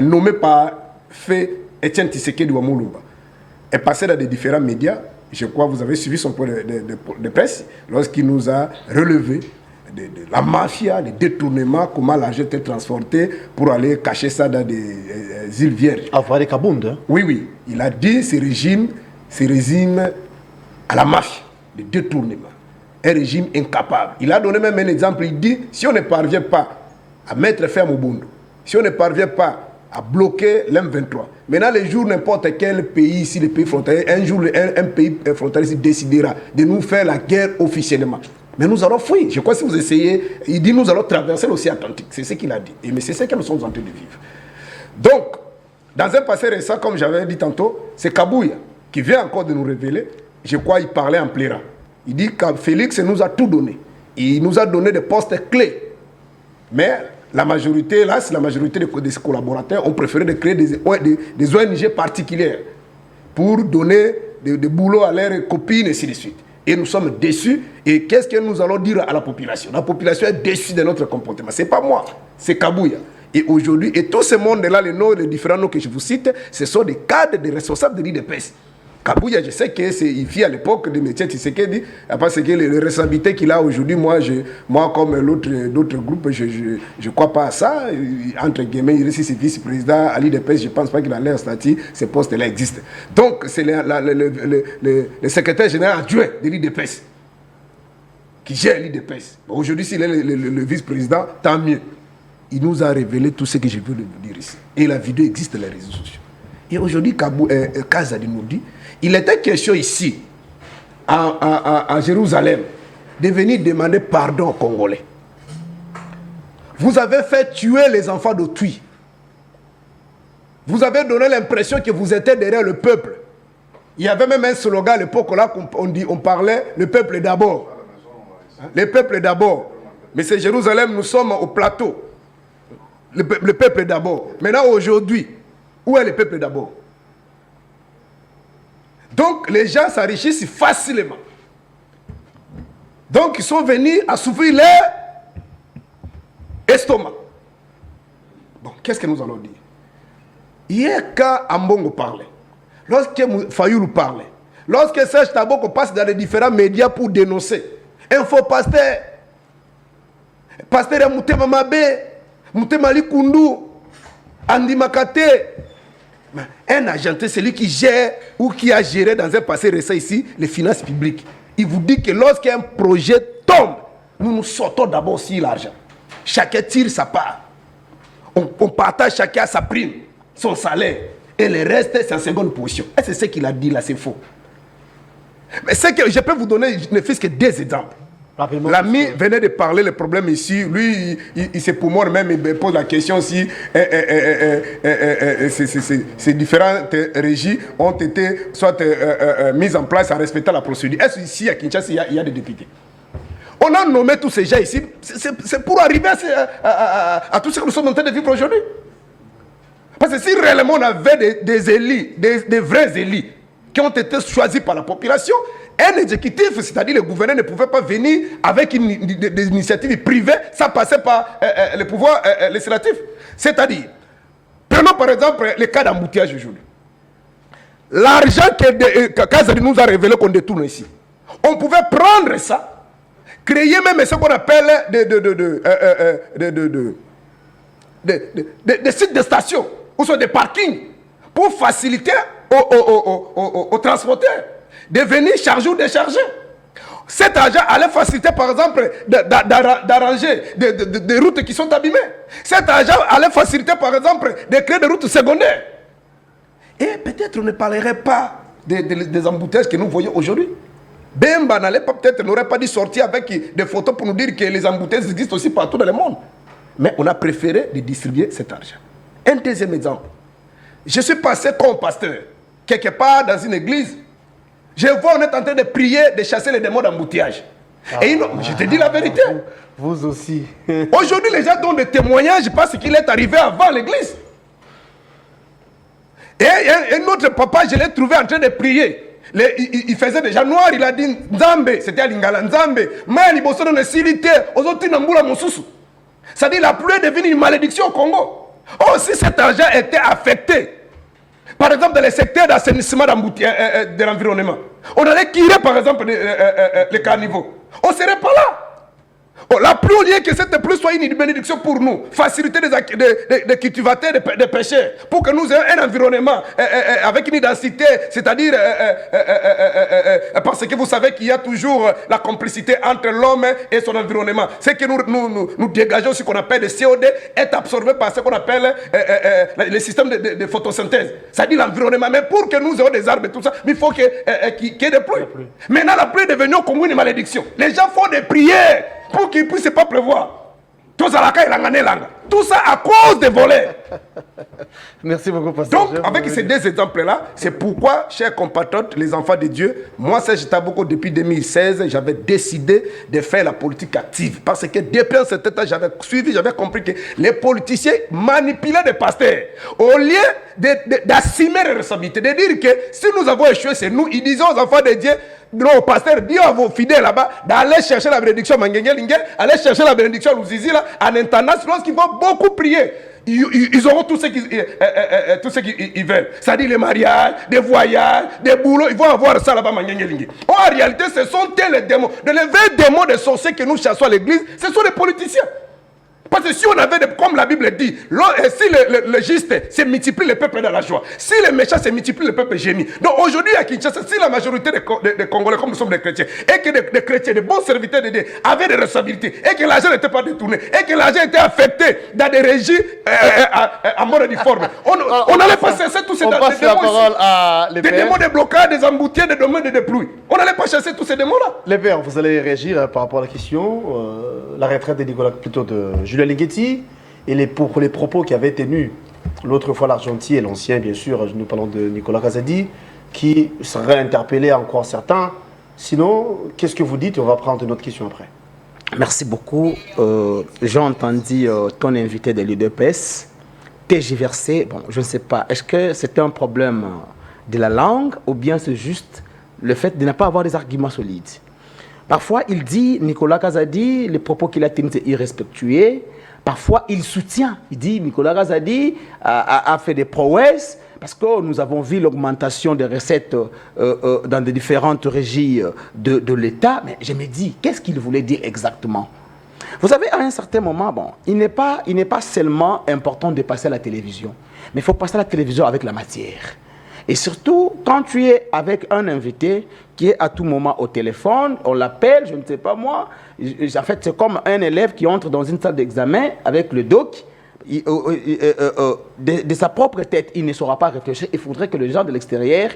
nommé par Etienne Tshisekedi Wamulumba, est passé dans des différents médias. Je crois que vous avez suivi son point de presse lorsqu'il nous a relevé de la mafia, des détournements, comment l'argent était transporté pour aller cacher ça dans des îles Vierges. Avaré Kabound. Hein. Oui, oui. Il a dit ce régime à la mafia, de détournement. Un régime incapable. Il a donné même un exemple. Il dit, si on ne parvient pas à mettre fin au Bondo, si on ne parvient pas à bloquer l'M23, maintenant les jours, n'importe quel pays ici, les pays frontaliers, un jour, un pays frontalier décidera de nous faire la guerre officiellement. Mais nous allons fuir. Je crois que si vous essayez, il dit nous allons traverser l'océan Atlantique. C'est ce qu'il a dit. Mais c'est ce que nous sommes en train de vivre. Donc, dans un passé récent, comme j'avais dit tantôt, c'est Kabouya qui vient encore de nous révéler. Je crois qu'il parlait en plairant. Il dit que Félix nous a tout donné. Il nous a donné des postes clés. Mais la majorité, là, c'est la majorité de ses collaborateurs ont préféré de créer des ONG particulières pour donner des boulots à leurs copines et ainsi de suite. Et nous sommes déçus. Et qu'est-ce que nous allons dire à la population? La population est déçue de notre comportement. Ce n'est pas moi, c'est Kabouya. Et aujourd'hui, et tout ce monde-là, les noms, les différents noms que je vous cite, ce sont des cadres, des responsables de l'IDPS. Kabouya, je sais que c'est ici à l'époque de M. Tshisekedi, parce que les responsabilités qu'il a aujourd'hui, moi comme d'autres groupes, je ne crois pas à ça. Entre guillemets, il est vice-président à l'IDPS, je ne pense pas qu'il a l'air statut, ces postes-là existent. Donc, c'est le secrétaire général adjoint de l'IDPS qui gère l'IDPS. Aujourd'hui, s'il est le vice-président, tant mieux. Il nous a révélé tout ce que je veux vous dire ici. Et la vidéo existe sur les réseaux sociaux. Et aujourd'hui, Kazadi nous dit, il était question ici, à Jérusalem, de venir demander pardon aux Congolais. Vous avez fait tuer les enfants d'autrui. Vous avez donné l'impression que vous étiez derrière le peuple. Il y avait même un slogan à l'époque là, on parlait le peuple d'abord. Le peuple d'abord. Mais c'est Jérusalem, nous sommes au plateau. Le peuple d'abord. Maintenant, aujourd'hui, où est le peuple d'abord? Donc, les gens s'enrichissent facilement. Donc, ils sont venus assouvir leur estomac. Bon, qu'est-ce que nous allons dire? Hier, quand Ambongo parlait, lorsque Fayoulou parlait, lorsque Serge Taboko passe dans les différents médias pour dénoncer, Info Pasteur, Pasteur Moutema Mabé, Moutema Likundu, Andi Makate, un agent, c'est celui qui gère ou qui a géré dans un passé récent ici les finances publiques. Il vous dit que lorsqu'un projet tombe, nous sortons d'abord sur l'argent. Chacun tire sa part. On partage chacun sa prime, son salaire. Et le reste, c'est en seconde position. Et c'est ce qu'il a dit là, c'est faux. Mais c'est que je peux vous donner ne fût-ce que des exemples. L'ami venait de parler le problème ici. Lui, il c'est pour moi même, il pose la question si ces différentes régies ont été soit mises en place en respectant la procédure. Est-ce qu'ici à Kinshasa, il y a des députés? On a nommé tous ces gens ici. C'est pour arriver à tout ce que nous sommes en train de vivre aujourd'hui. Parce que si réellement on avait des élus, des vrais élus, qui ont été choisis par la population, un exécutif, c'est-à-dire le gouverneur, ne pouvait pas venir avec des initiatives privées sans passer par le pouvoir législatif. C'est-à-dire, prenons par exemple le cas d'embouteillage aujourd'hui. L'argent que Kazadi nous a révélé qu'on détourne ici, on pouvait prendre ça, créer même ce qu'on appelle des sites de stations, ou soit des parkings, pour faciliter aux transporteurs de venir charger ou décharger. Cet argent allait faciliter, par exemple, d'arranger des routes qui sont abîmées. Cet argent allait faciliter, par exemple, de créer des routes secondaires. Et peut-être on ne parlerait pas des embouteillages que nous voyons aujourd'hui. Bemba n'aurait pas dû sortir avec des photos pour nous dire que les embouteillages existent aussi partout dans le monde. Mais on a préféré de distribuer cet argent. Un deuxième exemple. Je suis passé comme pasteur, quelque part dans une église. Je vois, on est en train de prier, de chasser les démons d'embouteillage. Et je te dis la vérité. Vous aussi. Aujourd'hui, les gens donnent des témoignages parce qu'il est arrivé avant l'église. Et un autre papa, je l'ai trouvé en train de prier. Il faisait déjà noir, il a dit Nzambe, c'était à Lingala, Nzambe. Mais il bossait dans les cilités, aux autres Nambula Mosusu. C'est-à-dire la pluie est devenue une malédiction au Congo. Oh, si cet argent était affecté, par exemple dans les secteurs d'assainissement de l'environnement, on allait tirer par exemple les carnivaux. On ne serait pas là. Oh, la pluie, au lieu que cette pluie soit une bénédiction pour nous, faciliter des cultivateurs, des pêcheurs, pour que nous ayons un environnement avec une identité, c'est-à-dire parce que vous savez qu'il y a toujours la complicité entre l'homme et son environnement. Ce que nous dégageons, ce qu'on appelle le CO2, est absorbé par ce qu'on appelle le système de photosynthèse, c'est-à-dire l'environnement. Mais pour que nous ayons des arbres et tout ça, il faut qu'il y ait des pluies. Maintenant, la pluie est devenue au Congo une malédiction. Les gens font des prières pour qu'il ne puisse pas pleuvoir. Tout ça à cause des volets. Merci beaucoup, pasteur. Donc, avec ces deux exemples-là, c'est pourquoi, chers compatriotes, les enfants de Dieu, moi, Serge Taboko, depuis 2016, j'avais décidé de faire la politique active. Parce que depuis un certain temps, j'avais suivi, j'avais compris que les politiciens manipulaient des pasteurs. Au lieu d'assumer les responsabilités, de dire que si nous avons échoué, c'est nous, ils disaient aux enfants de Dieu, non, pasteur, dis à vos fidèles là-bas d'aller chercher la bénédiction Mangengelingue, aller chercher la bénédiction Louzizi là, en intendance, lorsqu'ils vont beaucoup prier. Ils auront tout ce qu'ils veulent. C'est-à-dire les mariages, des voyages, des boulots. Ils vont avoir ça là-bas, Mangengelingue. En réalité, ce sont les démons. Les vrais démons de sorciers que nous chassons à l'église, ce sont les politiciens. Parce que si on avait, comme la Bible dit, si le juste se multiplie, le peuple est dans la joie. Si les méchants se multiplient, le peuple gémit. Donc aujourd'hui à Kinshasa, si la majorité des Congolais, comme nous sommes des chrétiens, et que des chrétiens, des bons serviteurs de Dieu, avaient des responsabilités, et que l'argent n'était pas détourné, et que l'argent était affecté dans des régies à mort difforme, on n'allait pas cesser tous ces démons. On passe la parole à les des pères. démons de blocage, des embouteillages, des domaines de pluie. On n'allait pas chasser tous ces démons-là. Les pères, vous allez réagir par rapport à la question, la retraite de Nicolas, plutôt de Julien Ligeti, et pour les propos qui avaient tenus l'autre fois l'Argentin et l'ancien, bien sûr, nous parlons de Nicolas Kazadi, qui serait interpellé encore certains. Sinon, qu'est-ce que vous dites? On va prendre une autre question après. Merci beaucoup. J'ai entendu ton invité de l'UDPS tergiverser. Bon, je ne sais pas. Est-ce que c'était un problème de la langue ou bien c'est juste le fait de ne pas avoir des arguments solides? Parfois, il dit, Nicolas Kazadi, les propos qu'il a tenus sont irrespectueux. Parfois, il soutient. Il dit, Nicolas Kazadi a fait des prouesses parce que nous avons vu l'augmentation des recettes dans des différentes régies de l'État. Mais je me dis, qu'est-ce qu'il voulait dire exactement? Vous savez, à un certain moment, bon, il n'est pas seulement important de passer à la télévision, mais il faut passer à la télévision avec la matière. Et surtout, quand tu es avec un invité qui est à tout moment au téléphone, on l'appelle, je ne sais pas moi, en fait, c'est comme un élève qui entre dans une salle d'examen avec le doc, de sa propre tête, il ne saura pas réfléchir. Il faudrait que les gens de l'extérieur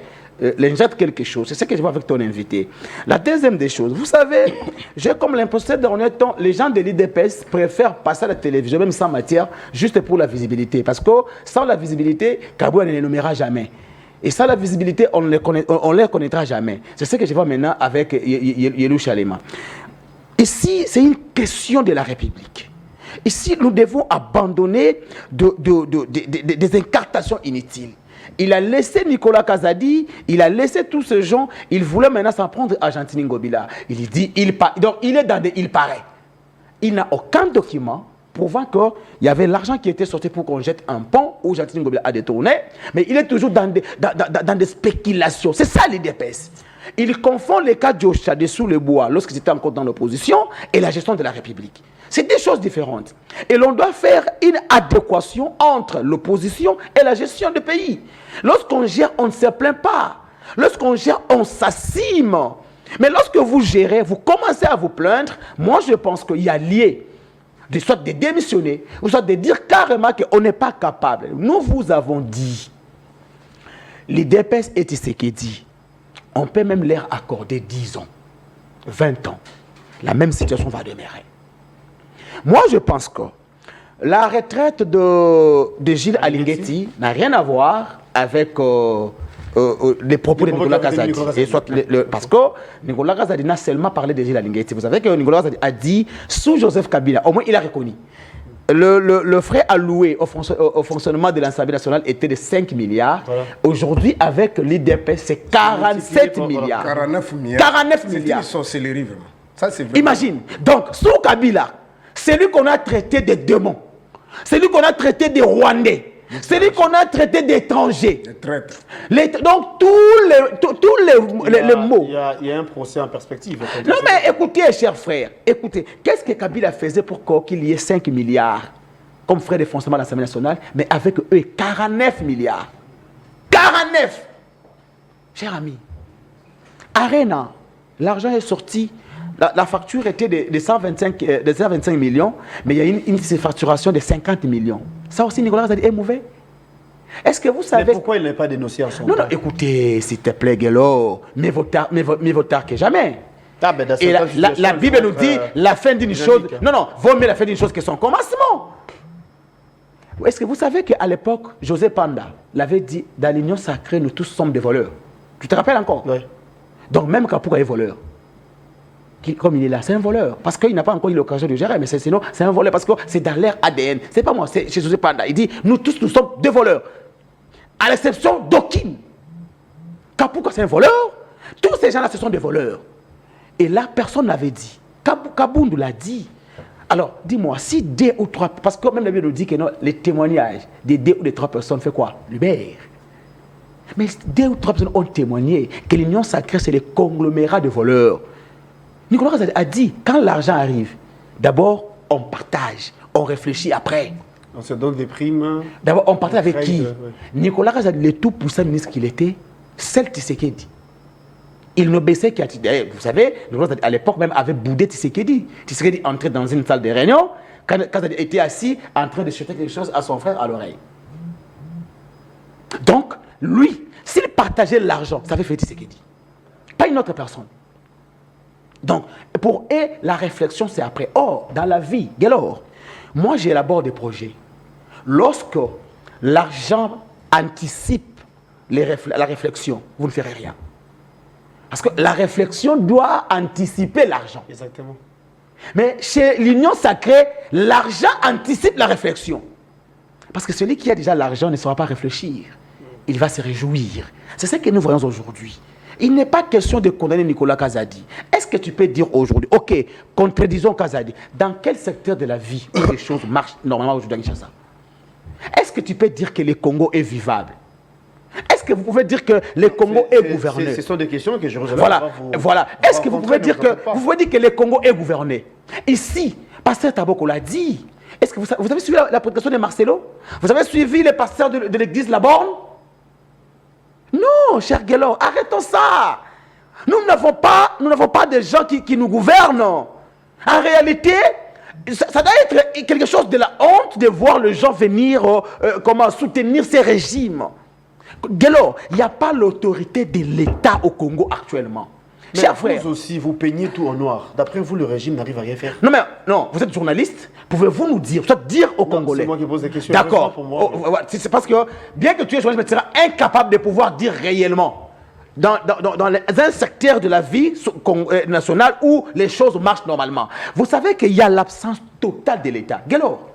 l'injectent quelque chose. C'est ce que je vois avec ton invité. La deuxième des choses, vous savez, j'ai comme l'impression que dans temps, les gens de l'IDPS préfèrent passer à la télévision, même sans matière, juste pour la visibilité. Parce que sans la visibilité, Kabou ne les nommera jamais. Et sans la visibilité, on ne les connaîtra jamais. C'est ce que je vois maintenant avec Yelou Chalema. Ici, c'est une question de la République. Ici, nous devons abandonner des incartations inutiles. Il a laissé Nicolas Kazadi, il a laissé tous ces gens, il voulait maintenant s'en prendre à Argentine Ngobila. Il dit, donc il est dans des il paraît. Il n'a aucun document prouvant qu'il y avait l'argent qui était sorti pour qu'on jette un pont où Argentine Ngobila a détourné, mais il est toujours dans des spéculations. C'est ça l'IDPS. Il confond les cas d'Ocha dessous le bois lorsqu'il était encore dans l'opposition et la gestion de la République. C'est des choses différentes. Et l'on doit faire une adéquation entre l'opposition et la gestion du pays. Lorsqu'on gère, on ne se plaint pas. Lorsqu'on gère, on s'assime. Mais lorsque vous gérez, vous commencez à vous plaindre, moi je pense qu'il y a lié de soit de démissionner, ou soit de dire carrément qu'on n'est pas capable. Nous vous avons dit, l'IDPS et Tshisekedi, on peut même leur accorder 10 ans, 20 ans. La même situation va demeurer. Moi, je pense que La retraite de Gilles Alinguetti n'a rien à voir avec les propos de Nicolas Kazadi. Parce que Nicolas Kazadi n'a seulement parlé de Gilles Alinguetti. Vous savez que Nicolas Kazadi a dit, sous Joseph Kabila, au moins il a reconnu. Le frais alloué au fonctionnement de l'Assemblée nationale était de 5 milliards. Voilà. Aujourd'hui, avec l'IDP, c'est 47 milliards. 49 milliards. 49 milliards. C'est une sorcellerie, vraiment. Ça, c'est vraiment... Imagine. Donc, sous Kabila, c'est lui qu'on a traité de démons. C'est lui qu'on a traité de Rwandais. C'est lui qu'on a traité d'étrangers. Des traîtres. Donc, tous les mots. Il y a un procès en perspective. Non, mais écoutez, chers frères, écoutez, qu'est-ce que Kabila faisait pour qu'il y ait 5 milliards comme frais de fonctionnement de l'Assemblée nationale, mais avec eux, 49 milliards. 49! Cher ami, Arena, l'argent est sorti. La facture était de 125 millions, mais il y a une facturation de 50 millions. Ça aussi, Nicolas Kazadi est mauvais. Est-ce que vous savez... Mais pourquoi il n'est pas dénoncé en son temps? Non, écoutez, s'il te plaît, Guélo, mieux vaut tard que jamais. Ah, ben et la Bible nous dit la fin d'une chose... Non, vaut mieux la fin d'une chose que son commencement. Est-ce que vous savez qu'à l'époque, José Panda l'avait dit, dans l'union sacrée, nous tous sommes des voleurs. Tu te rappelles encore? Oui. Donc même Kapouka est voleur. Comme il est là, c'est un voleur. Parce qu'il n'a pas encore eu l'occasion de gérer, mais sinon, c'est un voleur parce que c'est dans l'air ADN. C'est pas moi, c'est chez José Panda. Il dit, nous tous, nous sommes des voleurs. À l'exception d'Okin. Kapouka, c'est un voleur. Tous ces gens-là, ce sont des voleurs. Et là, personne n'avait dit. Kaboundou l'a dit. Alors, dis-moi, si 2 ou 3, parce que même la Bible nous dit que non, les témoignages des 2 ou des 3 personnes fait quoi? L'humeur. Mais 2 ou 3 personnes ont témoigné que l'union sacrée, c'est les conglomérats de voleurs. Nicolas Kazadi a dit, quand l'argent arrive, d'abord, on partage, on réfléchit après. On se donne des primes. D'abord, on partage avec qui? Nicolas Kazadi, le tout puissant ministre qu'il était, celle Tshisekedi. Il ne baissait qu'à... Vous savez, Nicolas Kazadi, à l'époque même, avait boudé Tshisekedi. Tshisekedi entrait dans une salle de réunion, Kazadi était assis en train de chuter quelque chose à son frère à l'oreille. Donc, lui, s'il partageait l'argent, ça avait fait Tshisekedi. Pas une autre personne. Donc, pour eux, la réflexion, c'est après. Or, dans la vie, alors, moi, j'élabore des projets. Lorsque l'argent anticipe la réflexion, vous ne ferez rien. Parce que la réflexion doit anticiper l'argent. Exactement. Mais chez l'union sacrée, l'argent anticipe la réflexion. Parce que celui qui a déjà l'argent ne saura pas réfléchir. Il va se réjouir. C'est ce que nous voyons aujourd'hui. Il n'est pas question de condamner Nicolas Kazadi. Est-ce que tu peux dire aujourd'hui, ok, contredisons Kazadi, dans quel secteur de la vie où les choses marchent normalement aujourd'hui à Kinshasa? Est-ce que tu peux dire que le Congo est vivable? Est-ce que vous pouvez dire que le Congo est gouverné? Ce sont des questions que je rejoins. Voilà. Est-ce que vous pouvez dire que le Congo est gouverné? Ici, Pasteur Taboko l'a dit. Est-ce que vous avez suivi la prédication de Marcelo? Vous avez suivi les pasteurs de l'église La Borne? Non, cher Guélor, arrêtons ça. Nous n'avons pas de gens qui nous gouvernent. En réalité, ça doit être quelque chose de la honte de voir les gens venir soutenir ces régimes. Guélor, il n'y a pas l'autorité de l'État au Congo actuellement. Mais cher frère, vous aussi, vous peignez tout en noir. D'après vous, le régime n'arrive à rien faire. Non, vous êtes journaliste. Pouvez-vous nous dire, soit dire aux Congolais? C'est moi qui pose des questions. D'accord. C'est parce que, bien que tu es journaliste, tu seras incapable de pouvoir dire réellement, dans un secteur de la vie nationale où les choses marchent normalement. Vous savez qu'il y a l'absence totale de l'État. Guélor,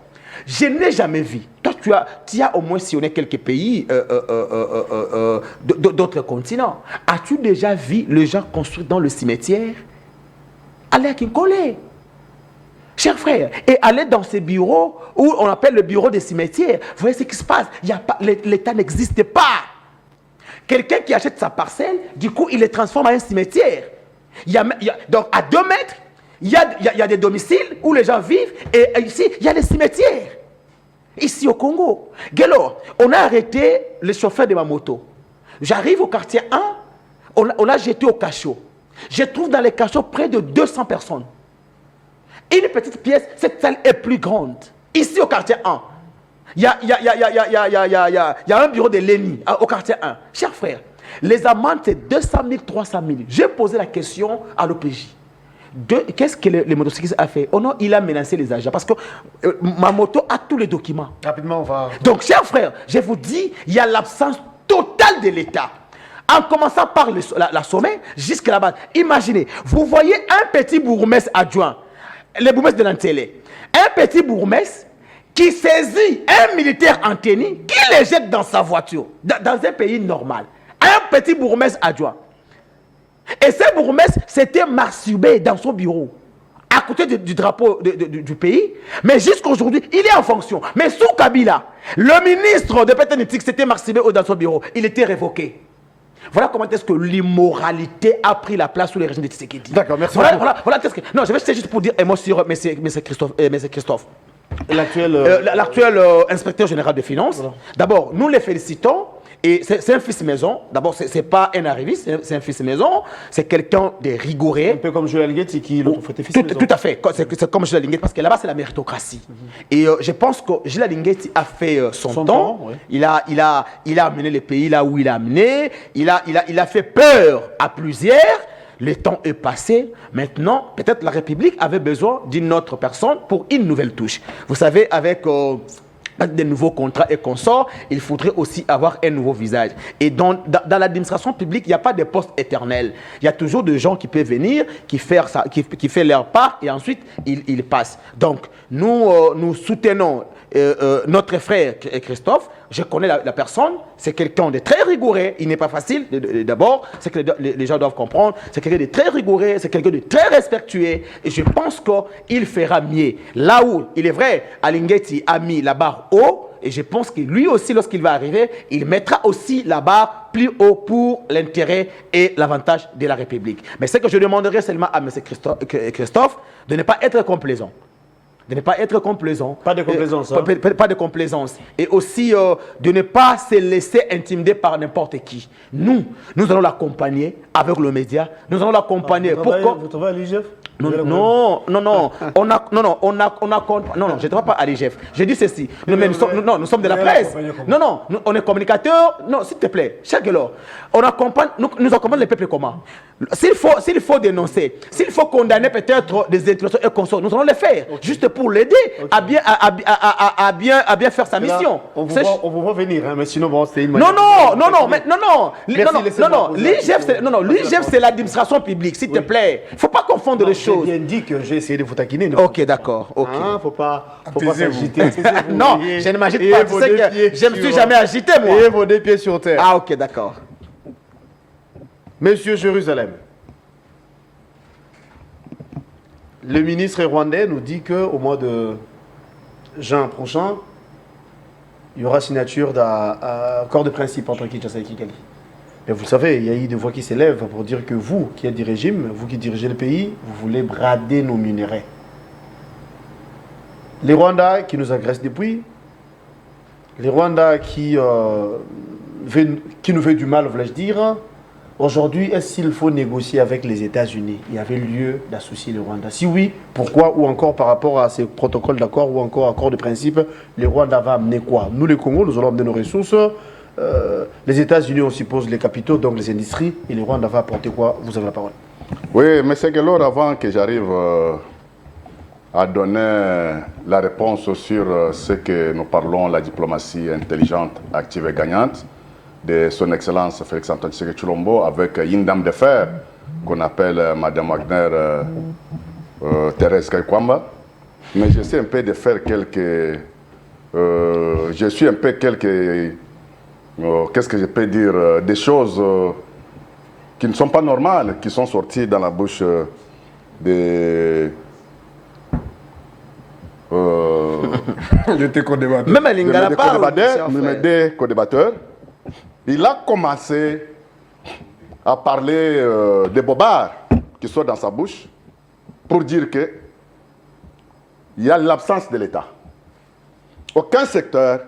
je n'ai jamais vu. Toi, tu as au moins sillonné quelques pays d'autres continents. As-tu déjà vu les gens construire dans le cimetière? Allez à Kinkole. Chers frères, et aller dans ces bureaux où on appelle le bureau des cimetières, vous voyez ce qui se passe. L'État n'existe pas. Quelqu'un qui achète sa parcelle, du coup, il les transforme en un cimetière. Donc, à 2 mètres, il y a des domiciles où les gens vivent, et ici, il y a des cimetières. Ici au Congo. Guélor, on a arrêté le chauffeur de ma moto. J'arrive au quartier 1, on l'a jeté au cachot. Je trouve dans les cachots près de 200 personnes. Une petite pièce, cette salle est plus grande. Ici au quartier 1, il y a un bureau de l'ENI au quartier 1. Chers frères, les amendes, c'est 200 000, 300 000. J'ai posé la question à l'OPJ. Qu'est-ce que le motocycliste a fait? Oh non, il a menacé les agents parce que ma moto a tous les documents. Rapidement, on va... Donc, chers frères, je vous dis, il y a l'absence totale de l'État. En commençant par la sommet jusqu'à la base. Imaginez, vous voyez un petit bourgmestre adjoint, le bourgmestre de Nantélé, un petit bourgmestre qui saisit un militaire en tenue, qui les jette dans sa voiture, dans un pays normal. Un petit bourgmestre adjoint. Et ce bourgmestre s'était masturbé dans son bureau, à côté du drapeau du pays. Mais jusqu'aujourd'hui, il est en fonction. Mais sous Kabila, le ministre de Pétanétique s'était masturbé dans son bureau. Il était révoqué. Voilà comment est-ce que l'immoralité a pris la place sous le régime de Tshisekedi. D'accord, merci beaucoup. Voilà qu'est-ce que... Non, je vais juste pour dire un mot sur M. Christophe. L'actuel inspecteur général des finances. Voilà. D'abord, nous les félicitons. Et c'est un fils maison. D'abord, ce n'est pas un arriviste, c'est un fils maison. C'est quelqu'un de rigoureux. Un peu comme Jules Alinguetti qui l'autre fait fils maison. Tout à fait. C'est comme Jules Alinguetti parce que là-bas, c'est la méritocratie. Et je pense que Jules Alinguetti a fait son temps. Ouais. Il a amené le pays là où il a amené. Il a fait peur à plusieurs. Le temps est passé. Maintenant, peut-être la République avait besoin d'une autre personne pour une nouvelle touche. Vous savez, avec... des nouveaux contrats et consorts, il faudrait aussi avoir un nouveau visage. Et dans l'administration publique, il n'y a pas de poste éternel. Il y a toujours des gens qui peuvent venir, qui font leur part et ensuite ils passent. Donc, nous soutenons notre frère Christophe. Je connais la personne, c'est quelqu'un de très rigoureux. Il n'est pas facile, d'abord, c'est que les gens doivent comprendre. C'est quelqu'un de très rigoureux, c'est quelqu'un de très respectueux. Et je pense qu'il fera mieux. Là où, il est vrai, Alinguetti a mis la barre haut. Et je pense que lui aussi, lorsqu'il va arriver, il mettra aussi la barre plus haut pour l'intérêt et l'avantage de la République. Mais ce que je demanderai seulement à M. Christophe, de ne pas être complaisant. De ne pas être complaisant. Pas de complaisance. Pas de complaisance. Et aussi de ne pas se laisser intimider par n'importe qui. Nous allons l'accompagner avec le média. Nous allons l'accompagner. Pourquoi? Vous travaillez à l'IGF? Non, je ne travaille pas à l'IGF. Je dis ceci. Nous sommes de la presse. Non, on est communicateurs. Non, s'il te plaît, chaque jour, nous accompagnons le peuple comment? S'il faut dénoncer, s'il faut condamner peut-être des intellectuels et consorts, nous allons le faire, juste pour l'aider à bien faire sa mission. On vous voit venir, hein, mais sinon, bon, c'est une Non, l'IGF, c'est l'administration publique, s'il te plaît. Il ne faut pas confondre les choses. J'ai bien dit que j'ai essayé de vous taquiner. Ok, d'accord. Ok. Hein, faut pas s'agiter. Non, je ne m'agite pas. Tu sais que je ne me suis jamais agité, moi. Ayez vos deux pieds sur terre. Ah, ok, d'accord. Monsieur Jérusalem, le ministre rwandais nous dit qu'au mois de juin prochain, il y aura signature d'un accord de principe entre Kinshasa et Kigali. Mais vous savez, il y a eu des voix qui s'élèvent pour dire que vous, qui êtes du régime, vous qui dirigez le pays, vous voulez brader nos minerais. Les Rwandais qui nous agressent depuis, les Rwandais qui nous veulent du mal, voulais-je dire. Aujourd'hui, est-ce qu'il faut négocier avec les États-Unis? Il y avait lieu d'associer le Rwanda. Si oui, pourquoi? Ou encore par rapport à ces protocoles d'accord ou encore accords de principe, le Rwanda va amener quoi? Nous, les Congos, nous allons amener nos ressources. Les États-Unis, on suppose les capitaux, donc les industries. Et le Rwanda va apporter quoi? Vous avez la parole. Oui, M. Gelor, avant que j'arrive à donner la réponse sur ce que nous parlons, la diplomatie intelligente, active et gagnante, de son Excellence Félix-Antoine Tshisekedi Tshilombo avec une dame de fer qu'on appelle Madame Wagner Thérèse Kaikwamba. Mais je suis un peu de faire quelques... qu'est-ce que je peux dire? Des choses qui ne sont pas normales, qui sont sorties dans la bouche des... J'étais co-débatteur. Même à Lingala parle. Des co-débatteurs. Il a commencé à parler des bobards qui sont dans sa bouche pour dire qu'il y a l'absence de l'État. Aucun secteur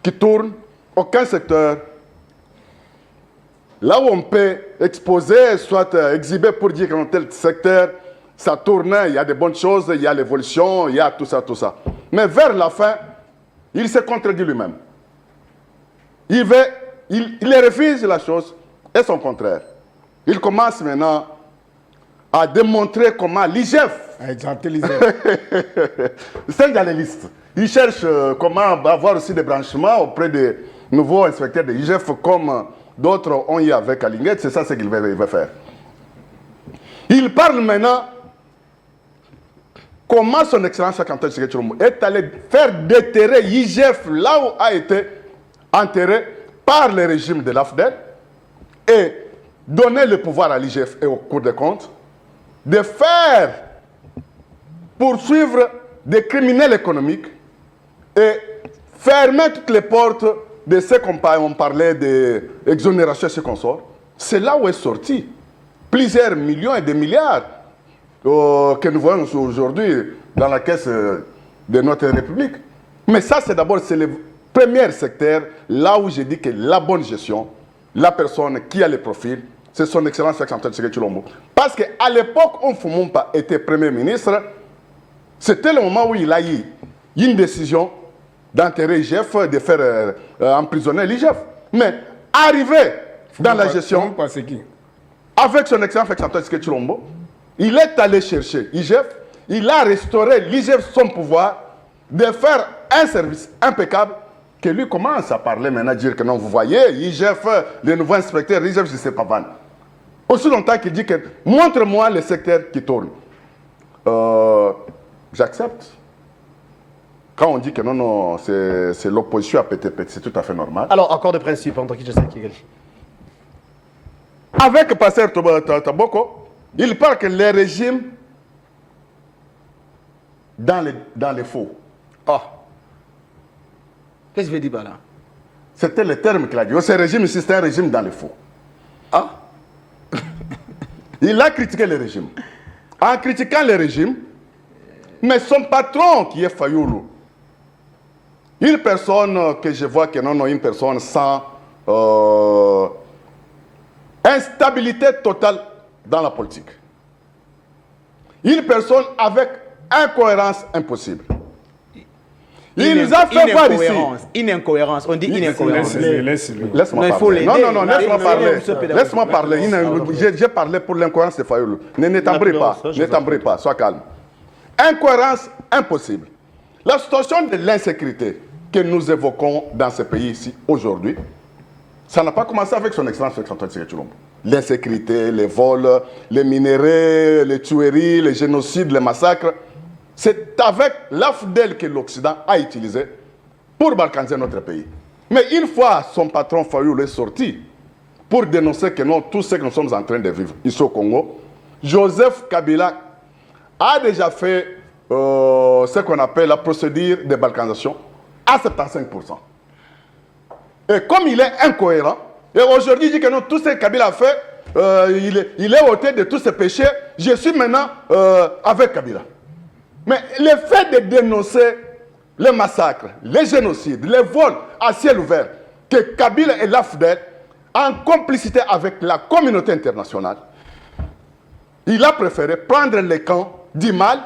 qui tourne, aucun secteur là où on peut exposer, soit exhiber pour dire que dans tel secteur, ça tourne, il y a des bonnes choses, il y a l'évolution, il y a tout ça, tout ça. Mais vers la fin, il se contredit lui-même. Il refuse la chose et son contraire. Il commence maintenant a démontré comment l'IGF, c'est un journaliste, il cherche comment avoir aussi des branchements auprès des nouveaux inspecteurs de l'IGF comme d'autres ont eu avec Alinguet, c'est ça ce qu'il veut faire. Il parle maintenant comment son Excellence Cheikh-Anta Tshilombo est allé faire déterrer l'IGF là où a été enterré par le régime de l'AFDEL et donner le pouvoir à l'IGF et au Cour des comptes de faire poursuivre des criminels économiques et fermer toutes les portes de ce qu'on parlait d'exonération et ce qu'on sort. C'est là où est sorti plusieurs millions et des milliards que nous voyons aujourd'hui dans la caisse de notre République. Mais ça, c'est d'abord le premier secteur, là où j'ai dit que la bonne gestion, la personne qui a le profil, c'est son Excellence Cheikh-Anta Tshilombo. Parce qu'à l'époque où Fumumpa était Premier ministre, c'était le moment où il a eu une décision d'enterrer l'IGF, de faire emprisonner l'IGF. Mais arrivé dans la gestion, avec son Excellence Cheikh-Anta Tshilombo, il est allé chercher l'IGF, il a restauré l'IGF son pouvoir de faire un service impeccable que lui commence à parler maintenant, dire que non, vous voyez, l'IGF, le nouveau inspecteur, l'IGF, je ne sais pas vendre. Aussi longtemps qu'il dit que montre-moi le secteur qui tourne. J'accepte. Quand on dit que non, non, c'est l'opposition à PTP, c'est tout à fait normal. Alors, accord de principe entre Kinshasa et Kigali. Avec Pasteur Taboko, il parle que les régimes dans les faux. Ah. Qu'est-ce que je veux dire par là? C'était le terme qu'il a dit. Ce régime ici, c'est un régime dans les faux. Ah. Il a critiqué le régime. En critiquant le régime, mais son patron qui est Fayoulou, une personne que je vois que non, une personne sans instabilité totale dans la politique. Une personne avec incohérence impossible. Il nous a fait voir ici. Une incohérence. On dit une incohérence. Laisse-moi parler. Non, laisse-moi parler. Laisse-moi parler. J'ai parlé pour l'incohérence de Fayoulou. Ne t'embrille pas. Ne t'embrille pas. Sois calme. Incohérence impossible. La situation de l'insécurité que nous évoquons dans ce pays ici aujourd'hui, ça n'a pas commencé avec son Excellence Cheikh-Anta Tshilombo. L'insécurité, les vols, les minéraux, les tueries, les génocides, les massacres, c'est avec l'AFDEL que l'Occident a utilisé pour balkaniser notre pays. Mais une fois son patron Fayoulou est sorti pour dénoncer que non, tout ce que nous sommes en train de vivre ici au Congo, Joseph Kabila a déjà fait ce qu'on appelle la procédure de balkanisation à 75%. Et comme il est incohérent, et aujourd'hui il dit que non, tout ce que Kabila a fait, il est ôté de tous ses péchés, je suis maintenant avec Kabila. Mais le fait de dénoncer les massacres, les génocides, les vols à ciel ouvert, que Kabila et l'AFDEL, en complicité avec la communauté internationale, il a préféré prendre les camps du mal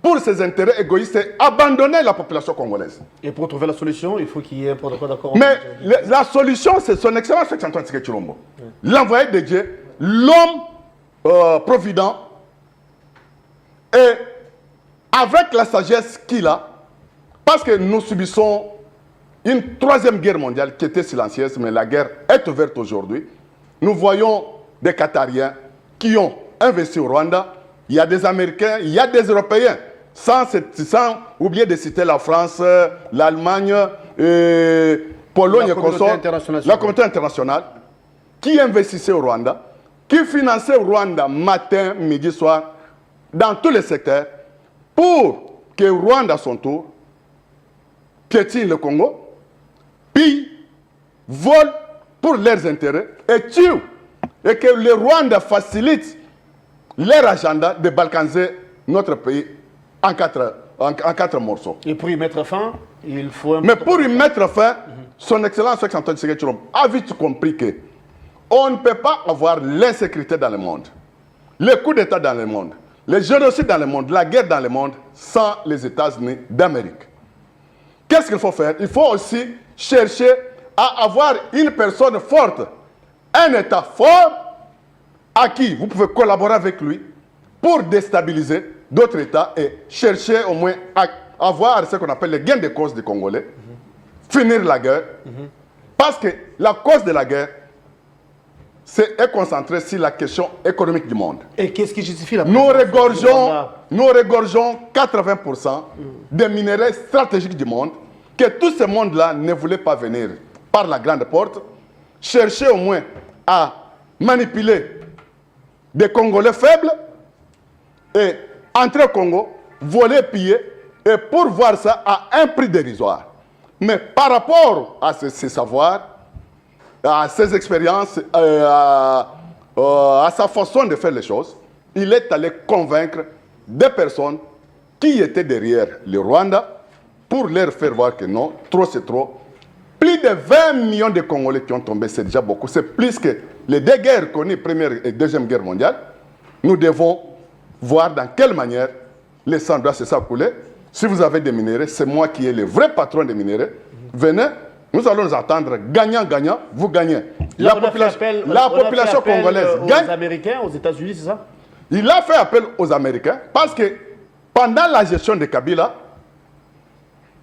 pour ses intérêts égoïstes et abandonner la population congolaise. Et pour trouver la solution, il faut qu'il y ait un protocole d'accord. Mais la solution, c'est son Excellence Cheikh-Anta Tshilombo, l'envoyé de Dieu, l'homme provident, et avec la sagesse qu'il a, parce que nous subissons une troisième guerre mondiale qui était silencieuse, mais la guerre est ouverte aujourd'hui. Nous voyons des Qatariens qui ont investi au Rwanda. Il y a des Américains, il y a des Européens, sans oublier de citer la France, l'Allemagne, Pologne et consorts, la communauté internationale, qui investissaient au Rwanda, qui finançaient au Rwanda matin, midi, soir, dans tous les secteurs, pour que le Rwanda, à son tour, piétine le Congo, puis vole pour leurs intérêts et tue, et que le Rwanda facilite leur agenda de balkaniser notre pays en quatre morceaux. Et pour y mettre fin, il faut un... Mais pour y mettre fin, son Excellence Cheikh-Anta Tshilombo a vite compris que on ne peut pas avoir l'insécurité dans le monde, les coups d'État dans le monde, les génocides dans le monde, la guerre dans le monde, sans les États-Unis d'Amérique. Qu'est-ce qu'il faut faire? Il faut aussi chercher à avoir une personne forte, un État fort, à qui vous pouvez collaborer avec lui pour déstabiliser d'autres États et chercher au moins à avoir ce qu'on appelle les gains de cause des Congolais, finir la guerre, parce que la cause de la guerre est concentrée sur la question économique du monde. Et qu'est-ce qui justifie la Nous regorgeons 80% des minéraux stratégiques du monde, que tout ce monde-là ne voulait pas venir par la grande porte, chercher au moins à manipuler des Congolais faibles et entrer au Congo, voler, piller, et pour voir ça à un prix dérisoire. Mais par rapport à ces savoirs, à ses expériences, à sa façon de faire les choses, il est allé convaincre des personnes qui étaient derrière le Rwanda pour leur faire voir que non, trop c'est trop. Plus de 20 millions de Congolais qui ont tombé, c'est déjà beaucoup. C'est plus que les deux guerres connues, Première et Deuxième Guerre mondiale. Nous devons voir dans quelle manière les sang doit se couler. Si vous avez des minéraux, c'est moi qui est le vrai patron des minéraux. Venez, nous allons nous attendre gagnant-gagnant, vous gagnez. Là, La population congolaise gagne. Aux Américains, aux États-Unis, c'est ça? Il a fait appel aux Américains parce que pendant la gestion de Kabila,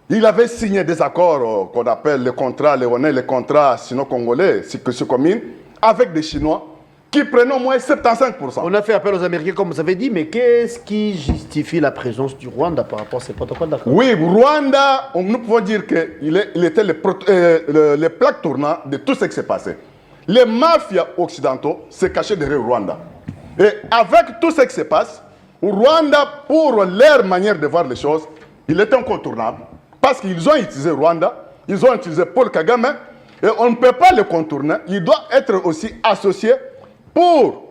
il avait signé des accords qu'on appelle les contrats léonais, les contrats sino-congolais, communes, avec des Chinois qui prennent au moins 75%. On a fait appel aux Américains, comme vous avez dit, mais qu'est-ce qui justifie la présence du Rwanda par rapport à ces protocoles d'accord? Oui, Rwanda, nous pouvons dire qu'il était le plaque tournant de tout ce qui s'est passé. Les mafias occidentaux se cachaient derrière Rwanda. Et avec tout ce qui se passe, Rwanda, pour leur manière de voir les choses, il est incontournable. Parce qu'ils ont utilisé Rwanda, ils ont utilisé Paul Kagame, et on ne peut pas le contourner. Il doit être aussi associé pour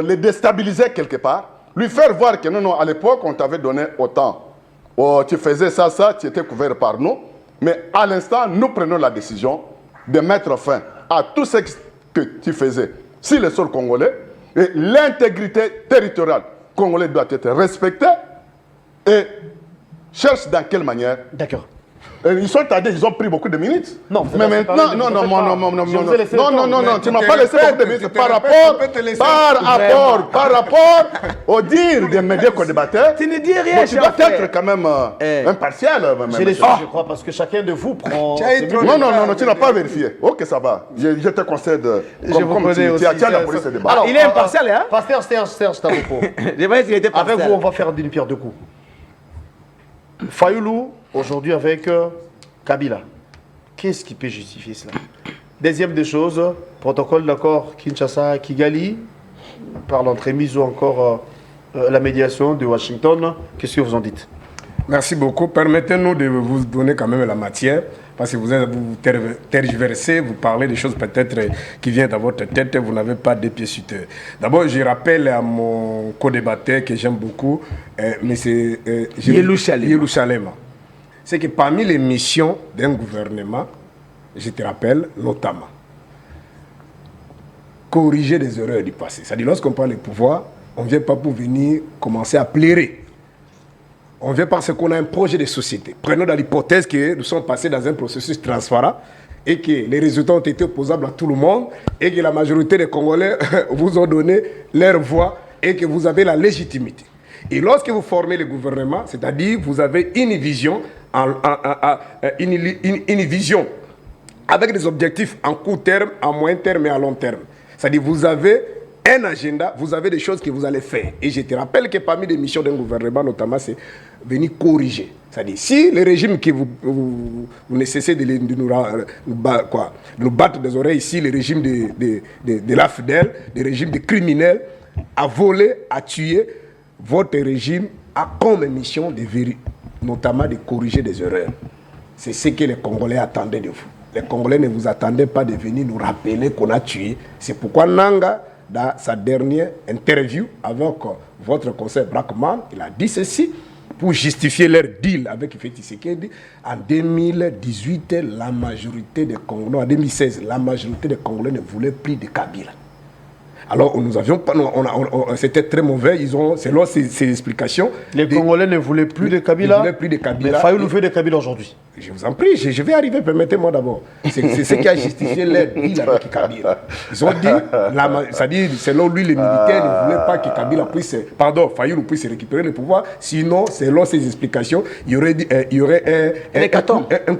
les déstabiliser quelque part, lui faire voir que non, à l'époque, on t'avait donné autant. Tu faisais ça, tu étais couvert par nous, mais à l'instant, nous prenons la décision de mettre fin à tout ce que tu faisais sur le sol congolais, et l'intégrité territoriale congolaise doit être respectée, et cherche dans quelle manière. D'accord. Ils sont tardés, ils ont pris beaucoup de minutes. Non, mais maintenant, non, tu m'as pas laissé beaucoup de minutes par rapport au dire des médias co-débatteurs. Tu ne dis rien, tu dois être quand même impartial. C'est les choses, je crois, parce que chacun de vous prend... Non, tu n'as pas vérifié. Ok, ça va. Je te concède. Comme tu as la police de débat. Alors, il est impartial, hein? Pasteur Serge Taboko. Avec vous, on va faire d'une pierre deux coups. Fayoulou, aujourd'hui avec Kabila. Qu'est-ce qui peut justifier cela? Deuxième des choses, protocole d'accord Kinshasa-Kigali, par l'entremise ou encore la médiation de Washington. Qu'est-ce que vous en dites? Merci beaucoup. Permettez-nous de vous donner quand même la matière, parce que vous tergiversez, vous parlez des choses peut-être qui viennent dans votre tête, vous n'avez pas de pieds sur terre. D'abord, je rappelle à mon co-débatteur que j'aime beaucoup, mais c'est Yelou Chalema. C'est que parmi les missions d'un gouvernement, je te rappelle notamment, corriger les erreurs du passé. C'est-à-dire, lorsqu'on parle de pouvoir, on ne vient pas pour venir commencer à plairer. On vient parce qu'on a un projet de société. Prenons dans l'hypothèse que nous sommes passés dans un processus transparent et que les résultats ont été opposables à tout le monde et que la majorité des Congolais vous ont donné leur voix et que vous avez la légitimité. Et lorsque vous formez le gouvernement, c'est-à-dire vous avez une vision, une vision avec des objectifs en court terme, à moyen terme et à long terme. C'est-à-dire vous avez un agenda, vous avez des choses que vous allez faire. Et je te rappelle que parmi les missions d'un gouvernement, notamment, c'est venir corriger. C'est-à-dire, si le régime que vous ne cessez de nous battre des oreilles ici, le régime de la FDL, le régime des criminels, à voler, à tuer, votre régime a comme mission notamment de corriger des erreurs. C'est ce que les Congolais attendaient de vous. Les Congolais ne vous attendaient pas de venir nous rappeler qu'on a tué. C'est pourquoi Nanga, dans sa dernière interview avec votre conseil Brackman, il a dit ceci pour justifier leur deal avec Félix Tshisekedi. En 2018, la majorité des Congolais, en 2016, la majorité des Congolais ne voulaient plus de Kabila. Alors, nous avions pas, c'était très mauvais. Ils ont, selon ces explications, Les Congolais ne voulaient plus de Kabila. Ils voulaient plus de Kabila. Mais Fayoulou veut de Kabila aujourd'hui. Je vous en prie, je vais arriver, permettez-moi d'abord. C'est ce qui a justifié l'aide il avec Kabila. Ils ont dit, c'est-à-dire, selon lui, les militaires ne voulaient pas que Kabila puisse, Fayoulou puisse récupérer le pouvoir. Sinon, selon ses explications, il y aurait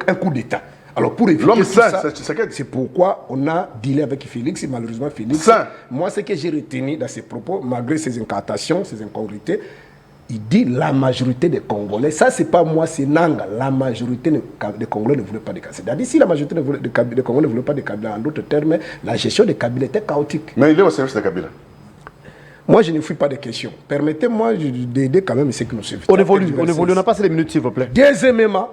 un coup d'État. Alors pour éviter tout ça, c'est pourquoi on a dealé avec Félix et malheureusement Félix. Moi, ce que j'ai retenu dans ses propos, malgré ses incantations, ses incongruités, il dit la majorité des Congolais. Ça, c'est pas moi, c'est Nanga. La majorité des Congolais ne voulaient pas de Kabila. C'est-à-dire, si la majorité des Congolais ne voulaient pas de Kabila, en d'autres termes, la gestion de Kabila était chaotique. Mais il est au service de Kabila. Moi, je ne fuis pas de questions. Permettez-moi d'aider quand même ceux qui nous suivent. On évolue, on a passé les minutes, s'il vous plaît. Deuxièmement,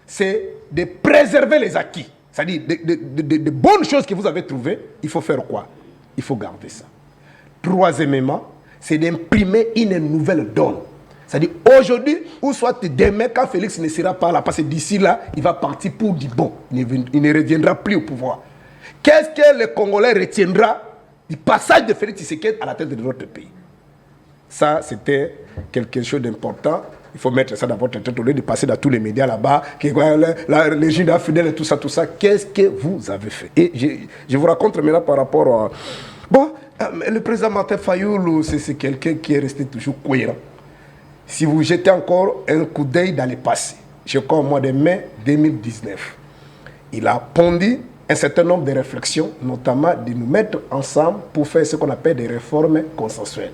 c'est de préserver les acquis. C'est-à-dire, de bonnes choses que vous avez trouvées, il faut faire quoi? Il faut garder ça. Troisièmement, c'est d'imprimer une nouvelle donne. C'est-à-dire, aujourd'hui, ou soit demain, quand Félix ne sera pas là, parce que d'ici là, il va partir pour du bon. Il ne reviendra plus au pouvoir. Qu'est-ce que le Congolais retiendra du passage de Félix Tshisekedi à la tête de notre pays? Ça, c'était quelque chose d'important. Il faut mettre ça dans votre tête au lieu de passer dans tous les médias là-bas, les Judas fidèles et tout ça, tout ça. Qu'est-ce que vous avez fait? Et je vous raconte maintenant par rapport à... Bon, le président Martin Fayoulou, c'est quelqu'un qui est resté toujours cohérent. Si vous jetez encore un coup d'œil dans le passé, je crois au mois de mai 2019, il a pondu un certain nombre de réflexions, notamment de nous mettre ensemble pour faire ce qu'on appelle des réformes consensuelles.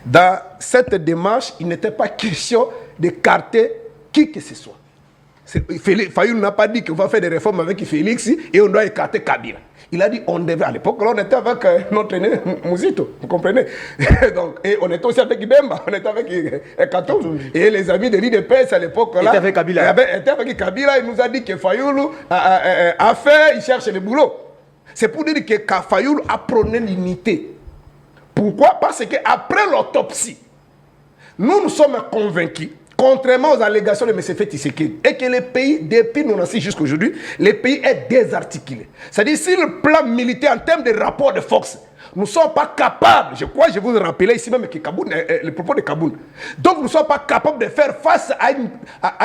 Dans cette démarche, il n'était pas question d'écarter qui que ce soit. Fayoulou n'a pas dit qu'on va faire des réformes avec Félix et on doit écarter Kabila. Il a dit on devait, à l'époque, là, on était avec notre aîné Mouzito, vous comprenez? Donc, et on était aussi avec Ibemba, on était avec Katou. Et les amis de l'IDPS à l'époque, là, étaient avec Kabila. Était avec Kabila, il nous a dit que Fayoulou a fait, il cherche le boulot. C'est pour dire que Fayoulou a prôné l'unité. Pourquoi? Parce qu'après l'autopsie, nous sommes convaincus, contrairement aux allégations de M. Tshisekedi, et que le pays, depuis 1996 jusqu'à aujourd'hui, le pays est désarticulé. C'est-à-dire, si le plan militaire en termes de rapport de force, nous ne sommes pas capables, je crois, je vous rappelais ici même que Kaboun, le propos de Kaboun, donc nous ne sommes pas capables de faire face à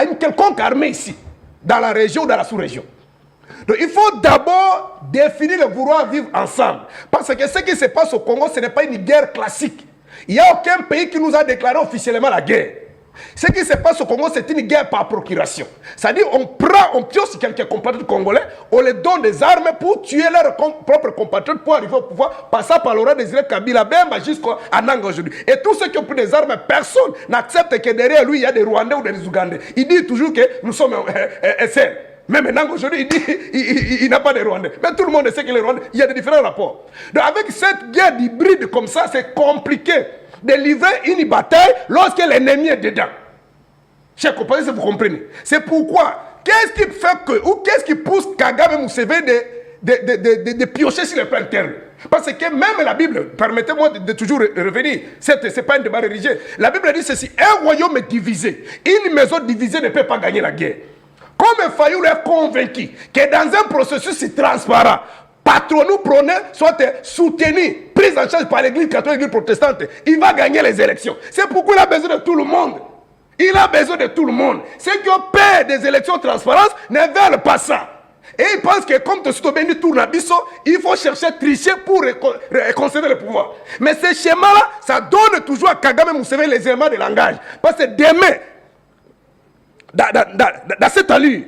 une quelconque armée ici, dans la région ou dans la sous-région. Donc il faut d'abord définir le vouloir vivre ensemble. Parce que ce qui se passe au Congo, ce n'est pas une guerre classique. Il n'y a aucun pays qui nous a déclaré officiellement la guerre. Ce qui se passe au Congo, c'est une guerre par procuration. C'est-à-dire on pioche quelques compatriotes congolais, on les donne des armes pour tuer leurs propres compatriotes pour arriver au pouvoir, passant par Laurent Désiré Kabila Bemba jusqu'à Nanga aujourd'hui. Et tous ceux qui ont pris des armes, personne n'accepte que derrière lui, il y a des Rwandais ou des Ougandais. Il dit toujours que nous sommes SR. Même maintenant, aujourd'hui, il dit il n'a pas de Rwandais. Mais tout le monde sait que les Rwandais, il y a des différents rapports. Donc avec cette guerre hybride comme ça, c'est compliqué de livrer une bataille lorsque l'ennemi est dedans. Chers compagnons, vous comprenez. C'est pourquoi, qu'est-ce qui fait que, ou qu'est-ce qui pousse Kagame Museveni de piocher sur le plan interne? Parce que même la Bible, permettez-moi de toujours revenir, ce n'est pas un débat religieux. La Bible dit ceci, un royaume est divisé, une maison divisée ne peut pas gagner la guerre. Comme Fayoulou est convaincu que dans un processus transparent, patronat prôné, soit soutenu, pris en charge par l'église catholique et l'église protestante, il va gagner les élections. C'est pourquoi il a besoin de tout le monde. Il a besoin de tout le monde. Ceux qui ont peur des élections transparentes ne veulent pas ça. Et ils pensent que comme Tostobeni tourne à Bisso, il faut chercher à tricher pour conserver le pouvoir. Mais ce schéma-là, ça donne toujours à Kagame Museveni les éléments de langage. Parce que demain, dans cette allure,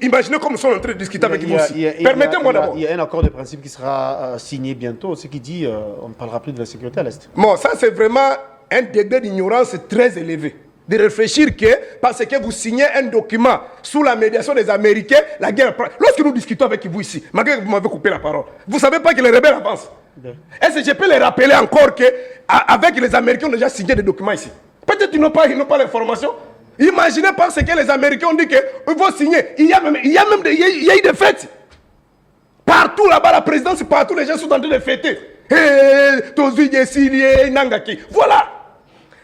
imaginez comme nous sommes en train de discuter avec vous aussi. Permettez-moi d'abord. Il y a un accord de principe qui sera signé bientôt, ce qui dit on ne parlera plus de la sécurité à l'Est. Bon, ça c'est vraiment un degré d'ignorance très élevé. De réfléchir que, parce que vous signez un document sous la médiation des Américains, la guerre... Lorsque nous discutons avec vous ici, malgré que vous m'avez coupé la parole, vous ne savez pas que les rebelles avancent. Est-ce que je peux les rappeler encore qu'avec les Américains, on a déjà signé des documents ici? Peut-être qu'ils n'ont pas l'information. Imaginez parce que les Américains ont dit qu'ils vont signer. Il y a eu des fêtes. Partout là-bas, la présidence, partout, les gens sont en train de fêter. Voilà.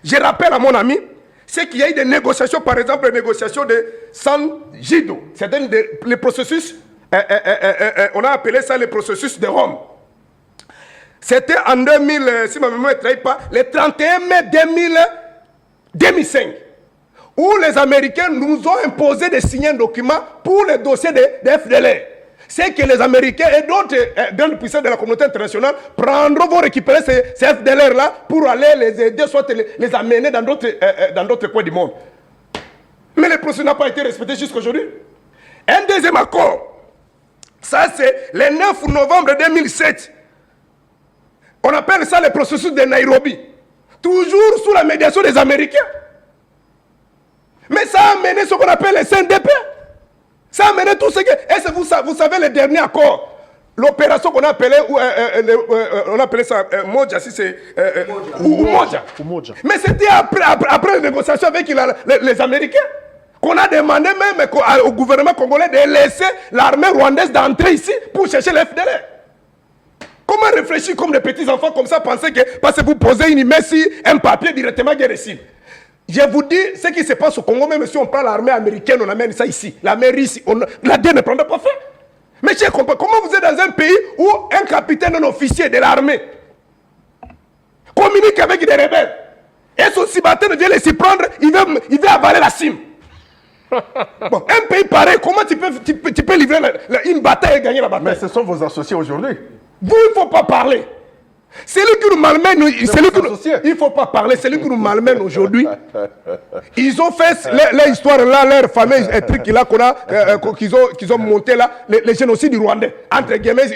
Je rappelle à mon ami, c'est qu'il y a eu des négociations, par exemple, les négociations de San Gido. C'est le processus, on a appelé ça le processus de Rome. C'était en 2000, si ma mémoire ne trahit pas, le 31 mai 2005, où les Américains nous ont imposé de signer un document pour le dossier de FDLR. C'est que les Américains et d'autres grandes puissances de la communauté internationale vont récupérer ces FDLR-là pour aller les aider, soit les amener dans d'autres coins du monde. Mais le processus n'a pas été respecté jusqu'à aujourd'hui. Un deuxième accord, ça c'est le 9 novembre 2007. On appelle ça le processus de Nairobi. Toujours sous la médiation des Américains. Mais ça a amené ce qu'on appelle le CNDP. Ça a amené tout ce que... Est-ce que vous savez le dernier accord? L'opération qu'on a appelée, on appelait ça Moja, si c'est... Umoja. Mais c'était après les négociations avec les Américains qu'on a demandé même au gouvernement congolais de laisser l'armée rwandaise d'entrer ici pour chercher le FDLR. Comment réfléchir comme des petits enfants comme ça, penser que parce que vous posez une email ici, un papier directement qui est reçu? Je vous dis ce qui se passe au Congo, même si on prend l'armée américaine, on amène ça ici. La mer ici, la DER ne prendra pas fait. Mais je comprends, comment vous êtes dans un pays où un capitaine, un officier de l'armée communique avec des rebelles et son subalterne vient les s'y prendre, il veut avaler la cime. Bon, un pays pareil, comment tu peux livrer une bataille et gagner la bataille? Mais ce sont vos associés aujourd'hui. Vous, il ne faut pas parler. C'est lui qui nous malmène. Il ne faut pas parler. C'est lui qui nous malmène aujourd'hui. Ils ont fait leur histoire là, leur fameux truc là qu'ils ont monté là, les génocides du Rwandais. Entre guillemets,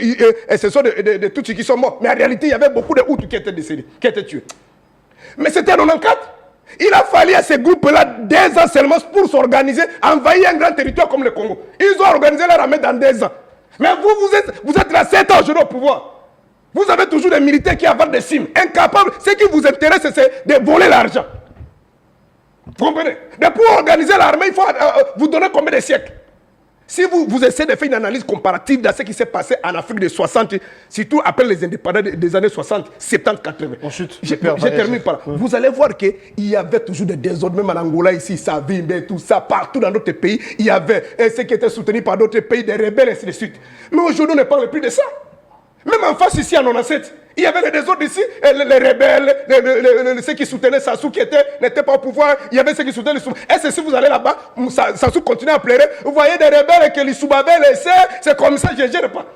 et ce sont de tous ceux qui sont morts. Mais en réalité, il y avait beaucoup de Hutus qui étaient décédés, qui étaient tués. Mais c'était en 94. Il a fallu à ces groupes-là 2 ans seulement pour s'organiser, envahir un grand territoire comme le Congo. Ils ont organisé leur armée dans 2 ans. Mais vous êtes là 7 ans aujourd'hui au pouvoir. Vous avez toujours des militaires qui avalent des cimes, incapables. Ce qui vous intéresse, c'est de voler l'argent. Vous comprenez? Mais pour organiser l'armée, il faut vous donner combien de siècles? Si vous essayez de faire une analyse comparative de ce qui s'est passé en Afrique des 60, surtout après les indépendants des années 60, 70, 80. Je termine par là. Vous allez voir qu'il y avait toujours des désordres, même en Angola, ici, Savimbe, tout ça, partout dans d'autres pays, il y avait ce qui était soutenu par d'autres pays, des rebelles, et ainsi de suite. Mais aujourd'hui, on ne parle plus de ça. Même en face ici, en 97, il y avait des désordres ici, les rebelles, ceux qui soutenaient Sassou qui n'étaient pas au pouvoir, il y avait ceux qui soutenaient les Soubabé. Est-ce que si vous allez là-bas, Sassou continue à pleurer, vous voyez des rebelles que les Soubabé laissaient, c'est comme ça, je ne gère pas.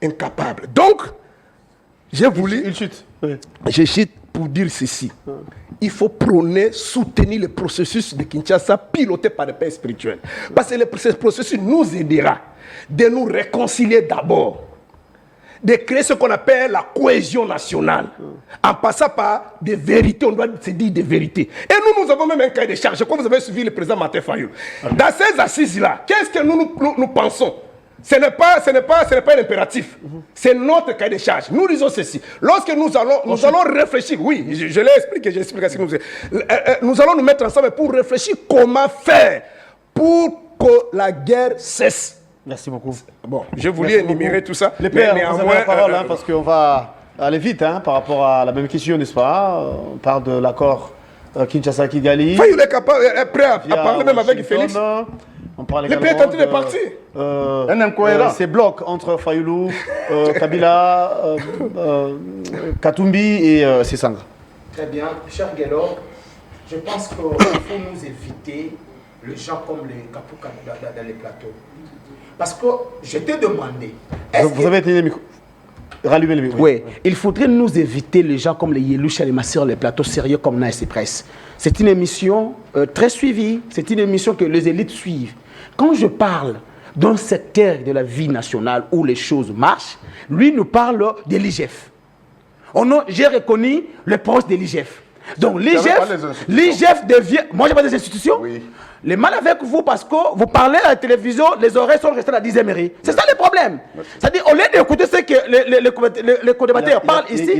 Incapable. Donc, j'ai voulu... Il chute. Oui. Je chute pour dire ceci. Il faut prôner, soutenir le processus de Kinshasa piloté par les pères spirituels. Parce que ce processus nous aidera de nous réconcilier d'abord, de créer ce qu'on appelle la cohésion nationale, en passant par des vérités, on doit se dire des vérités. Et nous avons même un cahier de charge, comme vous avez suivi le président Martin Fayou. Dans ces assises-là, qu'est-ce que nous pensons? Ce n'est pas un impératif, c'est notre cahier de charge. Nous disons ceci, lorsque nous allons réfléchir, oui, je l'ai expliqué, j'explique ce que nous allons nous mettre ensemble pour réfléchir comment faire pour que la guerre cesse. Merci beaucoup. Bon, je voulais énumérer tout ça. Les pères, mais vous avez la parole, parce qu'on va aller vite par rapport à la même question, n'est-ce pas? On parle de l'accord Kinshasa-Kigali. Il est capable, prêt à parler même avec Félix. On parle les pays tentés de partir. Ces blocs entre Fayoulou, Kabila, Katumbi et Sessanga. Très bien, cher Guélor, je pense qu'il faut nous éviter les gens comme les Kapouka dans les plateaux. Parce que je t'ai demandé... Vous avez été le micro. Rallumez le micro. Oui, il faudrait nous éviter les gens comme les Yeloucha, les Masseurs, les plateaux sérieux comme Nice et Presse. C'est une émission très suivie, c'est une émission que les élites suivent. Quand je parle d'un secteur de la vie nationale où les choses marchent, lui nous parle de l'IGF. J'ai reconnu le poste de l'IGF. Donc l'IGF devient... Moi, j'ai pas des institutions. Oui. Le mal avec vous, parce que vous parlez à la télévision, les oreilles sont restées à la 10e mairie. C'est ça le problème. C'est-à-dire, au lieu d'écouter ce que les co-débatteurs parlent ici,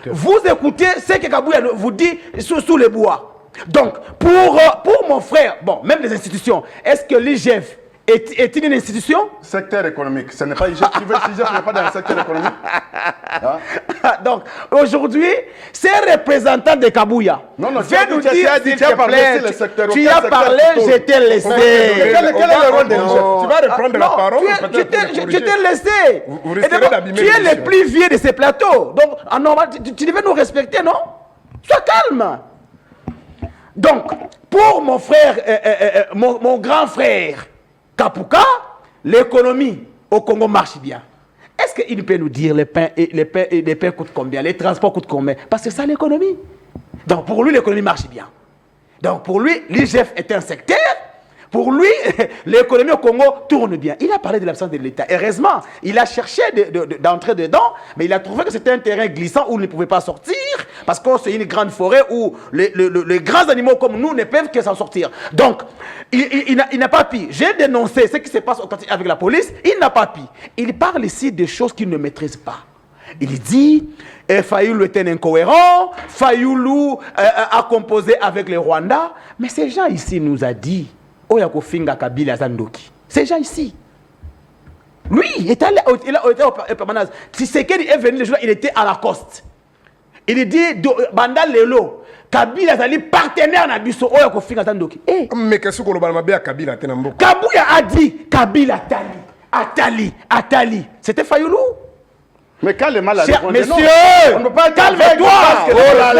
vous écoutez ce que Kabouya vous dit sous les bois. Donc, pour mon frère, bon, même les institutions, est-ce que l'IGF est-il une institution? Secteur économique. Ce n'est pas IGF. Tu veux IGF n'est pas dans le secteur économique. Hein? Donc, aujourd'hui, ces représentants de Kabouya Non, non, viennent nous dire, s'il tu as te parlé plaît, sur le secteur. tu Auquel as secteur parlé, tu je tournes? t'ai laissé. Quel est le rôle de l'IGF? Tu vas reprendre la parole ou Je peut-être te t'ai corriger? laissé. Vous Et risquerez d'abord, d'abîmer tu es l'émission. le plus vieux de ces plateaux. Donc, en normal, tu devais nous respecter, non? Sois calme. Donc, pour mon frère, mon grand frère, Kapouka, l'économie au Congo marche bien. Est-ce qu'il peut nous dire les pains coûtent combien, les transports coûtent combien? Parce que c'est ça l'économie. Donc, pour lui, l'économie marche bien. Donc, pour lui, l'IGF est un secteur. Pour lui, l'économie au Congo tourne bien. Il a parlé de l'absence de l'État. Heureusement, il a cherché d'entrer dedans, mais il a trouvé que c'était un terrain glissant où il ne pouvait pas sortir, parce que c'est une grande forêt où les grands animaux comme nous ne peuvent que s'en sortir. Donc, il n'a pas pu. J'ai dénoncé ce qui se passe avec la police. Il n'a pas pu. Il parle ici de choses qu'il ne maîtrise pas. Il dit, Fayoulou est un incohérent, Fayoulou a composé avec les Rwandais, mais ces gens ici nous a dit, Oyako Finga Kabila Zandoki. Ces gens ici. Lui, il était au permanence. Tshisekedi est venu le jour, il était à la coste. Il dit, Banda Lelo, Kabila Zali partenaire na biso Oyako Finga Zandoki. Mais qu'est-ce que le Balmabé à Kabila Tenambo? Kabouya a dit, Kabila Atali. C'était Fayoulou. Mais quand le mal a Cher répondu, non, monsieur, on ne peut pas calme-toi. Oh là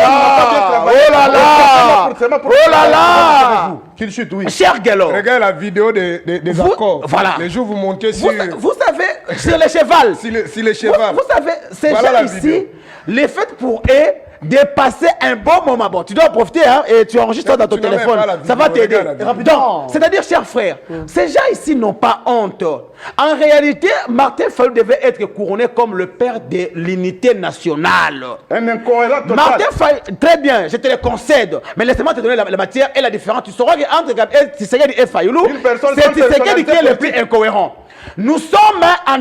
là. Qu'il chute, oui. Cher Gelo, Regarde la vidéo des Vous- accords. voilà. Les jours vous montez sur, vous savez, sur le cheval, sur les chevals. vous savez, ces Voilà gens la ici, vidéo. les fait pour eux de passer un bon moment. Bon, tu dois en profiter hein, et tu enregistres dans ton Tu n'as même téléphone. pas la Ça va vidéo, t'aider. regarde la vidéo. Donc, c'est-à-dire, chers frères, ces gens ici n'ont pas honte. En réalité, Martin Fayoulou devait être couronné comme le père de l'unité nationale. Un incohérent total. Martin Fayoulou, très bien, je te le concède. Mais laisse-moi te donner la matière et la différence. Tu sauras qu'entre Tshisekedi et Fayoulou, Une personne c'est sans Tshisekedi qui est le personnalité plus incohérent. Nous sommes en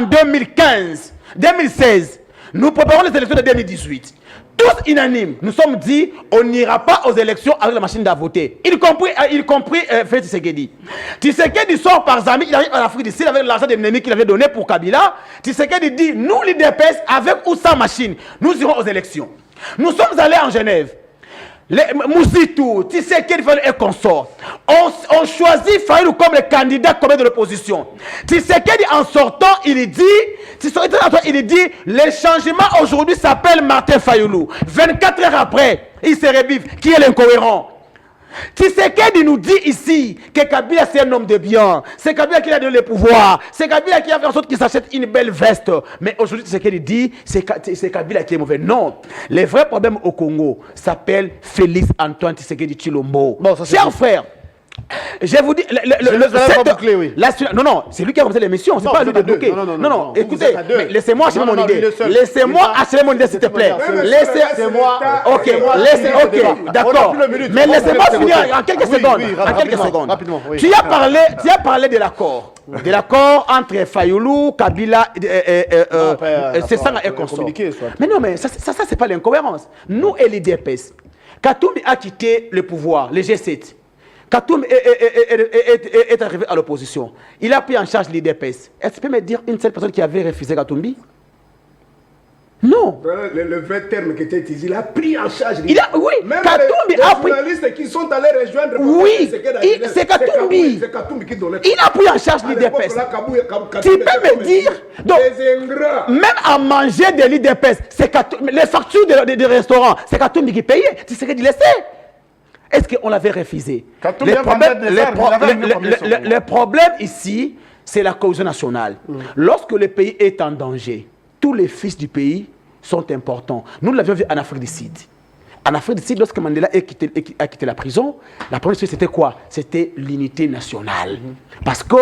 2015, 2016. Nous préparons les élections de 2018. Tous unanimes, nous sommes dit, on n'ira pas aux élections avec la machine à voter. Y compris Félix Tshisekedi. Tshisekedi sort par Zami, il arrive en Afrique du Sud avec l'argent des ennemis qu'il avait donné pour Kabila. Tshisekedi dit, nous l'IDPS, avec ou sans machine, nous irons aux élections. Nous sommes allés en Genève. Mouzitou, Tshisekedi et consorts. On choisit Fayoulou comme le candidat de l'opposition. Tshisekedi en sortant, il dit, le changement aujourd'hui s'appelle Martin Fayoulou. 24 heures après, il se revive. Qui est l'incohérent? Tshisekedi nous dit ici que Kabila c'est un homme de bien. C'est Kabila qui a donné le pouvoir. C'est Kabila qui a fait en sorte qu'il s'achète une belle veste. Mais aujourd'hui Tshisekedi dit c'est Kabila qui est mauvais. Non. Le vrai problème au Congo s'appelle Félix Antoine Tshisekedi Tshilombo. Bon, ça, c'est chers frères, je vous dis, non, c'est lui qui a commencé l'émission, c'est Non, pas vous lui êtes à de bloquer. deux. Non, Non, vous écoutez, êtes à deux. mais laissez-moi achever Non, mon non, idée. lui, le seul. Laissez-moi Il achever mon idée, s'il te plaît. C'est moi. Ok, C'est moi laissez, qui ok, débat. d'accord. On a plus le minute. Mais On laissez-moi peut finir débattre. en quelques Oui, secondes. oui, En quelques rapidement, secondes. rapidement, oui. Tu as parlé de l'accord. De l'accord entre Fayoulou, Kabila, Sessanga et consorts. communiqué, soit. Mais non, mais ça c'est pas l'incohérence. Nous et l'IDPS, Katoum a quitté le pouvoir, le G7. Katoum est arrivé à l'opposition. Il a pris en charge l'IDPS. Est-ce que tu peux me dire une seule personne qui avait refusé Katoumbi? Non. Le vrai terme qui était utilisé, il a pris en charge. Oui, Même Katumbi les a pris. journalistes qui sont allés rejoindre. Oui, c'est Katumbi. C'est Katumbi qui donnait. Il a pris en charge l'IDPS. Tu peux me dire, donc, les ingrats. même à manger de l'IDPS, les factures des restaurants, c'est Katumbi qui payait. Tu sais ce qu'il laissait. Est-ce qu'on l'avait refusé? Katumbi a vendu des armes, il avait amené combien sur Le problème ici, c'est la cohésion nationale. Lorsque le pays est en danger, tous les fils du pays sont importants. Nous l'avions vu en Afrique du Sud. En Afrique du Sud, lorsque Mandela a quitté la prison, la première chose c'était quoi? C'était l'unité nationale. Parce que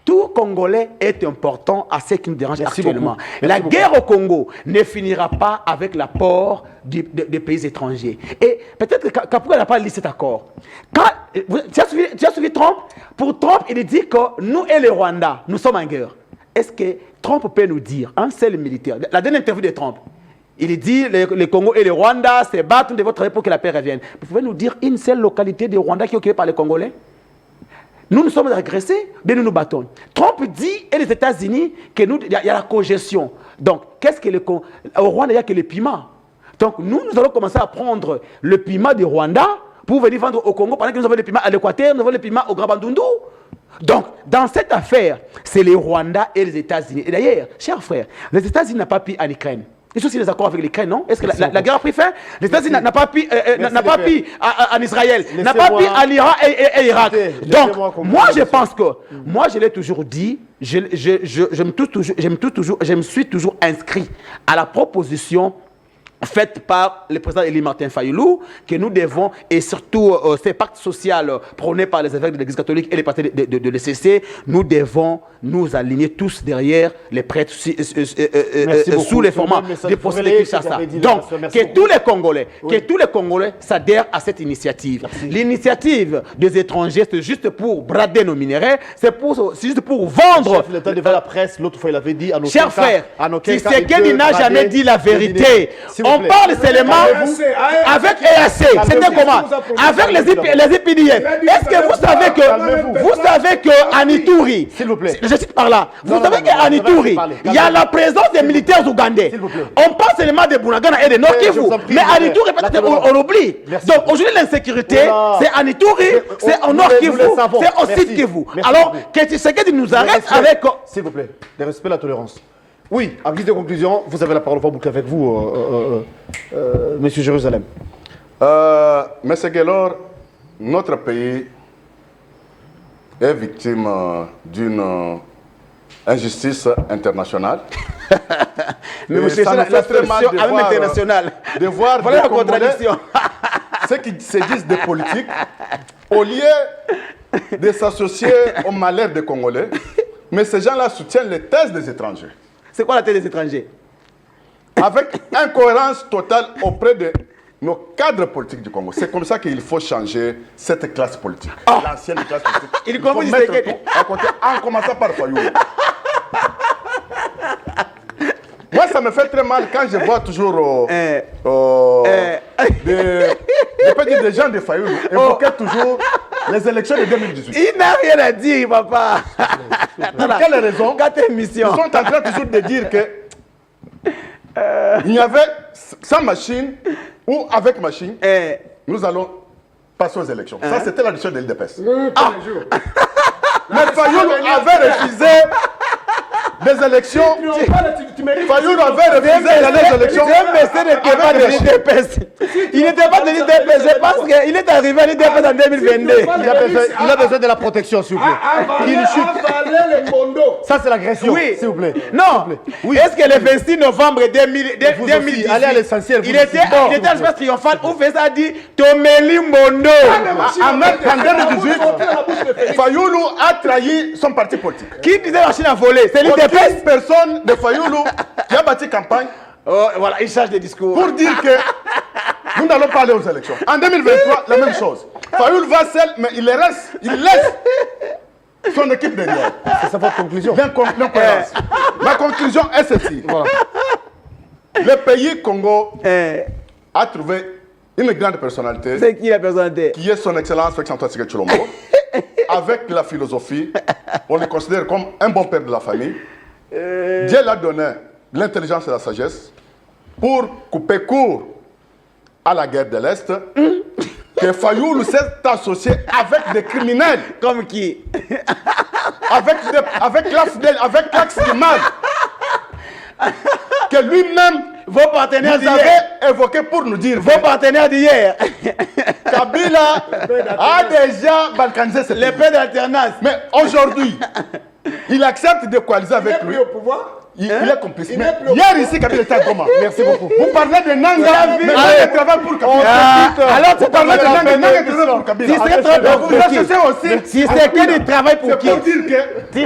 tout Congolais est important à ce qui nous dérange actuellement. La guerre au Congo ne finira pas avec l'apport des pays étrangers. Et peut-être que Kapouka n'a pas lu cet accord. Tu as suivi Trump? Pour Trump, il dit que nous et les Rwandais, nous sommes en guerre. Est-ce que Trump peut nous dire, un seul militaire, la dernière interview de Trump, il dit les Congo et les Rwandais se battent de votre pour que la paix revienne. Vous pouvez nous dire une seule localité du Rwanda qui est occupée par les Congolais? nous sommes agressés, mais nous nous battons. Trump dit, et les États-Unis, qu'il y a la congestion. Donc, qu'est-ce que au Rwanda, il n'y a que le piment. Donc, nous allons commencer à prendre le piment du Rwanda pour venir vendre au Congo, pendant que nous avons le piment à l'Équateur, nous avons le piment au Grand Bandundu. Donc, dans cette affaire, c'est les Rwandais et les États-Unis. Et d'ailleurs, chers frères, les États-Unis n'ont pas pris en Ukraine. Ils sont aussi des accords avec l'Ukraine, non? Est-ce que la guerre a pris fin? Les États-Unis n'ont pas pris en Israël, n'ont pas pris en Iran et Irak. Donc, moi, je pense que, moi, je l'ai toujours dit, je me suis toujours inscrit à la proposition faite par le président Élie Martin Fayoulou, que nous devons, et surtout ces pactes sociaux prônés par les évêques de l'Église catholique et les partis de l'ECC, nous devons nous aligner tous derrière les prêtres sous les formats du procédé Kinshasa. Donc, que tous les Congolais s'adhèrent à cette initiative. L'initiative des étrangers, c'est juste pour brader nos minéraux, c'est juste pour vendre. Chef, l'État devant la presse, l'autre fois il avait dit à nos chers frères, Tshisekedi n'a jamais dit la vérité. On parle seulement avec EAC. C'était comment? Avec les EPDF. Est-ce que vous savez que en Ituri, je cite par là, vous savez qu'en Ituri, il y a la présence des militaires ougandais. On parle seulement de Bunagana et de Nord Kivu, mais en Ituri, peut-être on oublie. Donc aujourd'hui, l'insécurité, c'est en Ituri, c'est en Nord Kivu, c'est au Sud Kivu. Alors, que Tshisekedi nous arrête avec... S'il vous plaît, le respect, la tolérance. Oui, en guise de conclusion, vous avez la parole, on va boucler avec vous, Monsieur Jérusalem. Monsieur Guélor, notre pays est victime d'une injustice internationale. Mais monsieur, ça nous fait très mal de voir voilà la des Congolais, contradiction. ceux qui se disent des politiques, au lieu de s'associer au malheur des Congolais, mais ces gens-là soutiennent les thèses des étrangers. C'est quoi la tête des étrangers? Avec incohérence totale auprès de nos cadres politiques du Congo. C'est comme ça qu'il faut changer cette classe politique. L'ancienne classe politique. Il faut commence mettre tout à côté, en commençant par Fayoulou. Moi, ça me fait très mal quand je vois toujours des gens de Fayoulou évoquer toujours les élections de 2018. Il n'a rien à dire, papa. Pour quelle raison? Ils sont en train toujours de dire que il y avait sans machine ou avec machine, nous allons passer aux élections. Ça, c'était la décision de l'IDPS. Mais Fayoulou avait refusé des élections. Fayoulou avait refusé les élections. Il n'était pas de l'IDPS parce qu'il est arrivé à l'IDPS en 2022. Il a besoin de la protection, s'il vous plaît. Ça, c'est l'agression, oui. s'il vous plaît. Non. Oui. Est-ce que le 26 novembre 2018, allez à l'essentiel. il était à l'espace triomphal où Fessa a dit Tomeli Mondo. En 2018, Fayoulou a trahi son parti politique. Qui disait la Chine a volé? C'est l'IDPS. Aucune personne de Fayoulou qui a bâti campagne voilà, il change de discours. pour dire que nous n'allons pas aller aux élections. En 2023, la même chose. Fayoulou va seul, mais il laisse son équipe derrière. C'est ça votre conclusion? Ma conclusion est celle-ci. Voilà. Le pays Congo a trouvé une grande personnalité. C'est qui la personnalité? Qui est son excellence Félix Antoine Tshisekedi Tshilombo. Avec la philosophie, on le considère comme un bon père de la famille. Dieu l'a donné l'intelligence et la sagesse pour couper court à la guerre de l'Est. Que Fayoulou s'est associé avec des criminels. Comme qui? Avec l'AFDEL, avec l'Axe du mal. Que lui-même, vos partenaires avait évoqué pour nous dire. Vos partenaires d'hier. Kabila a déjà balkanisé ce pays. Les paix d'alternance. Mais aujourd'hui, il accepte de coaliser avec lui. Au pouvoir. Il est complice. Mais hier ici, Kabila était à Goma. Merci beaucoup. Vous parlez de Nanga, mais Nanga travaille pour Kabila. Alors tu parles de Nanga travaille pour Kabila. Si c'est très pour qui? Si c'est que du travail pour qui? C'est pour dire que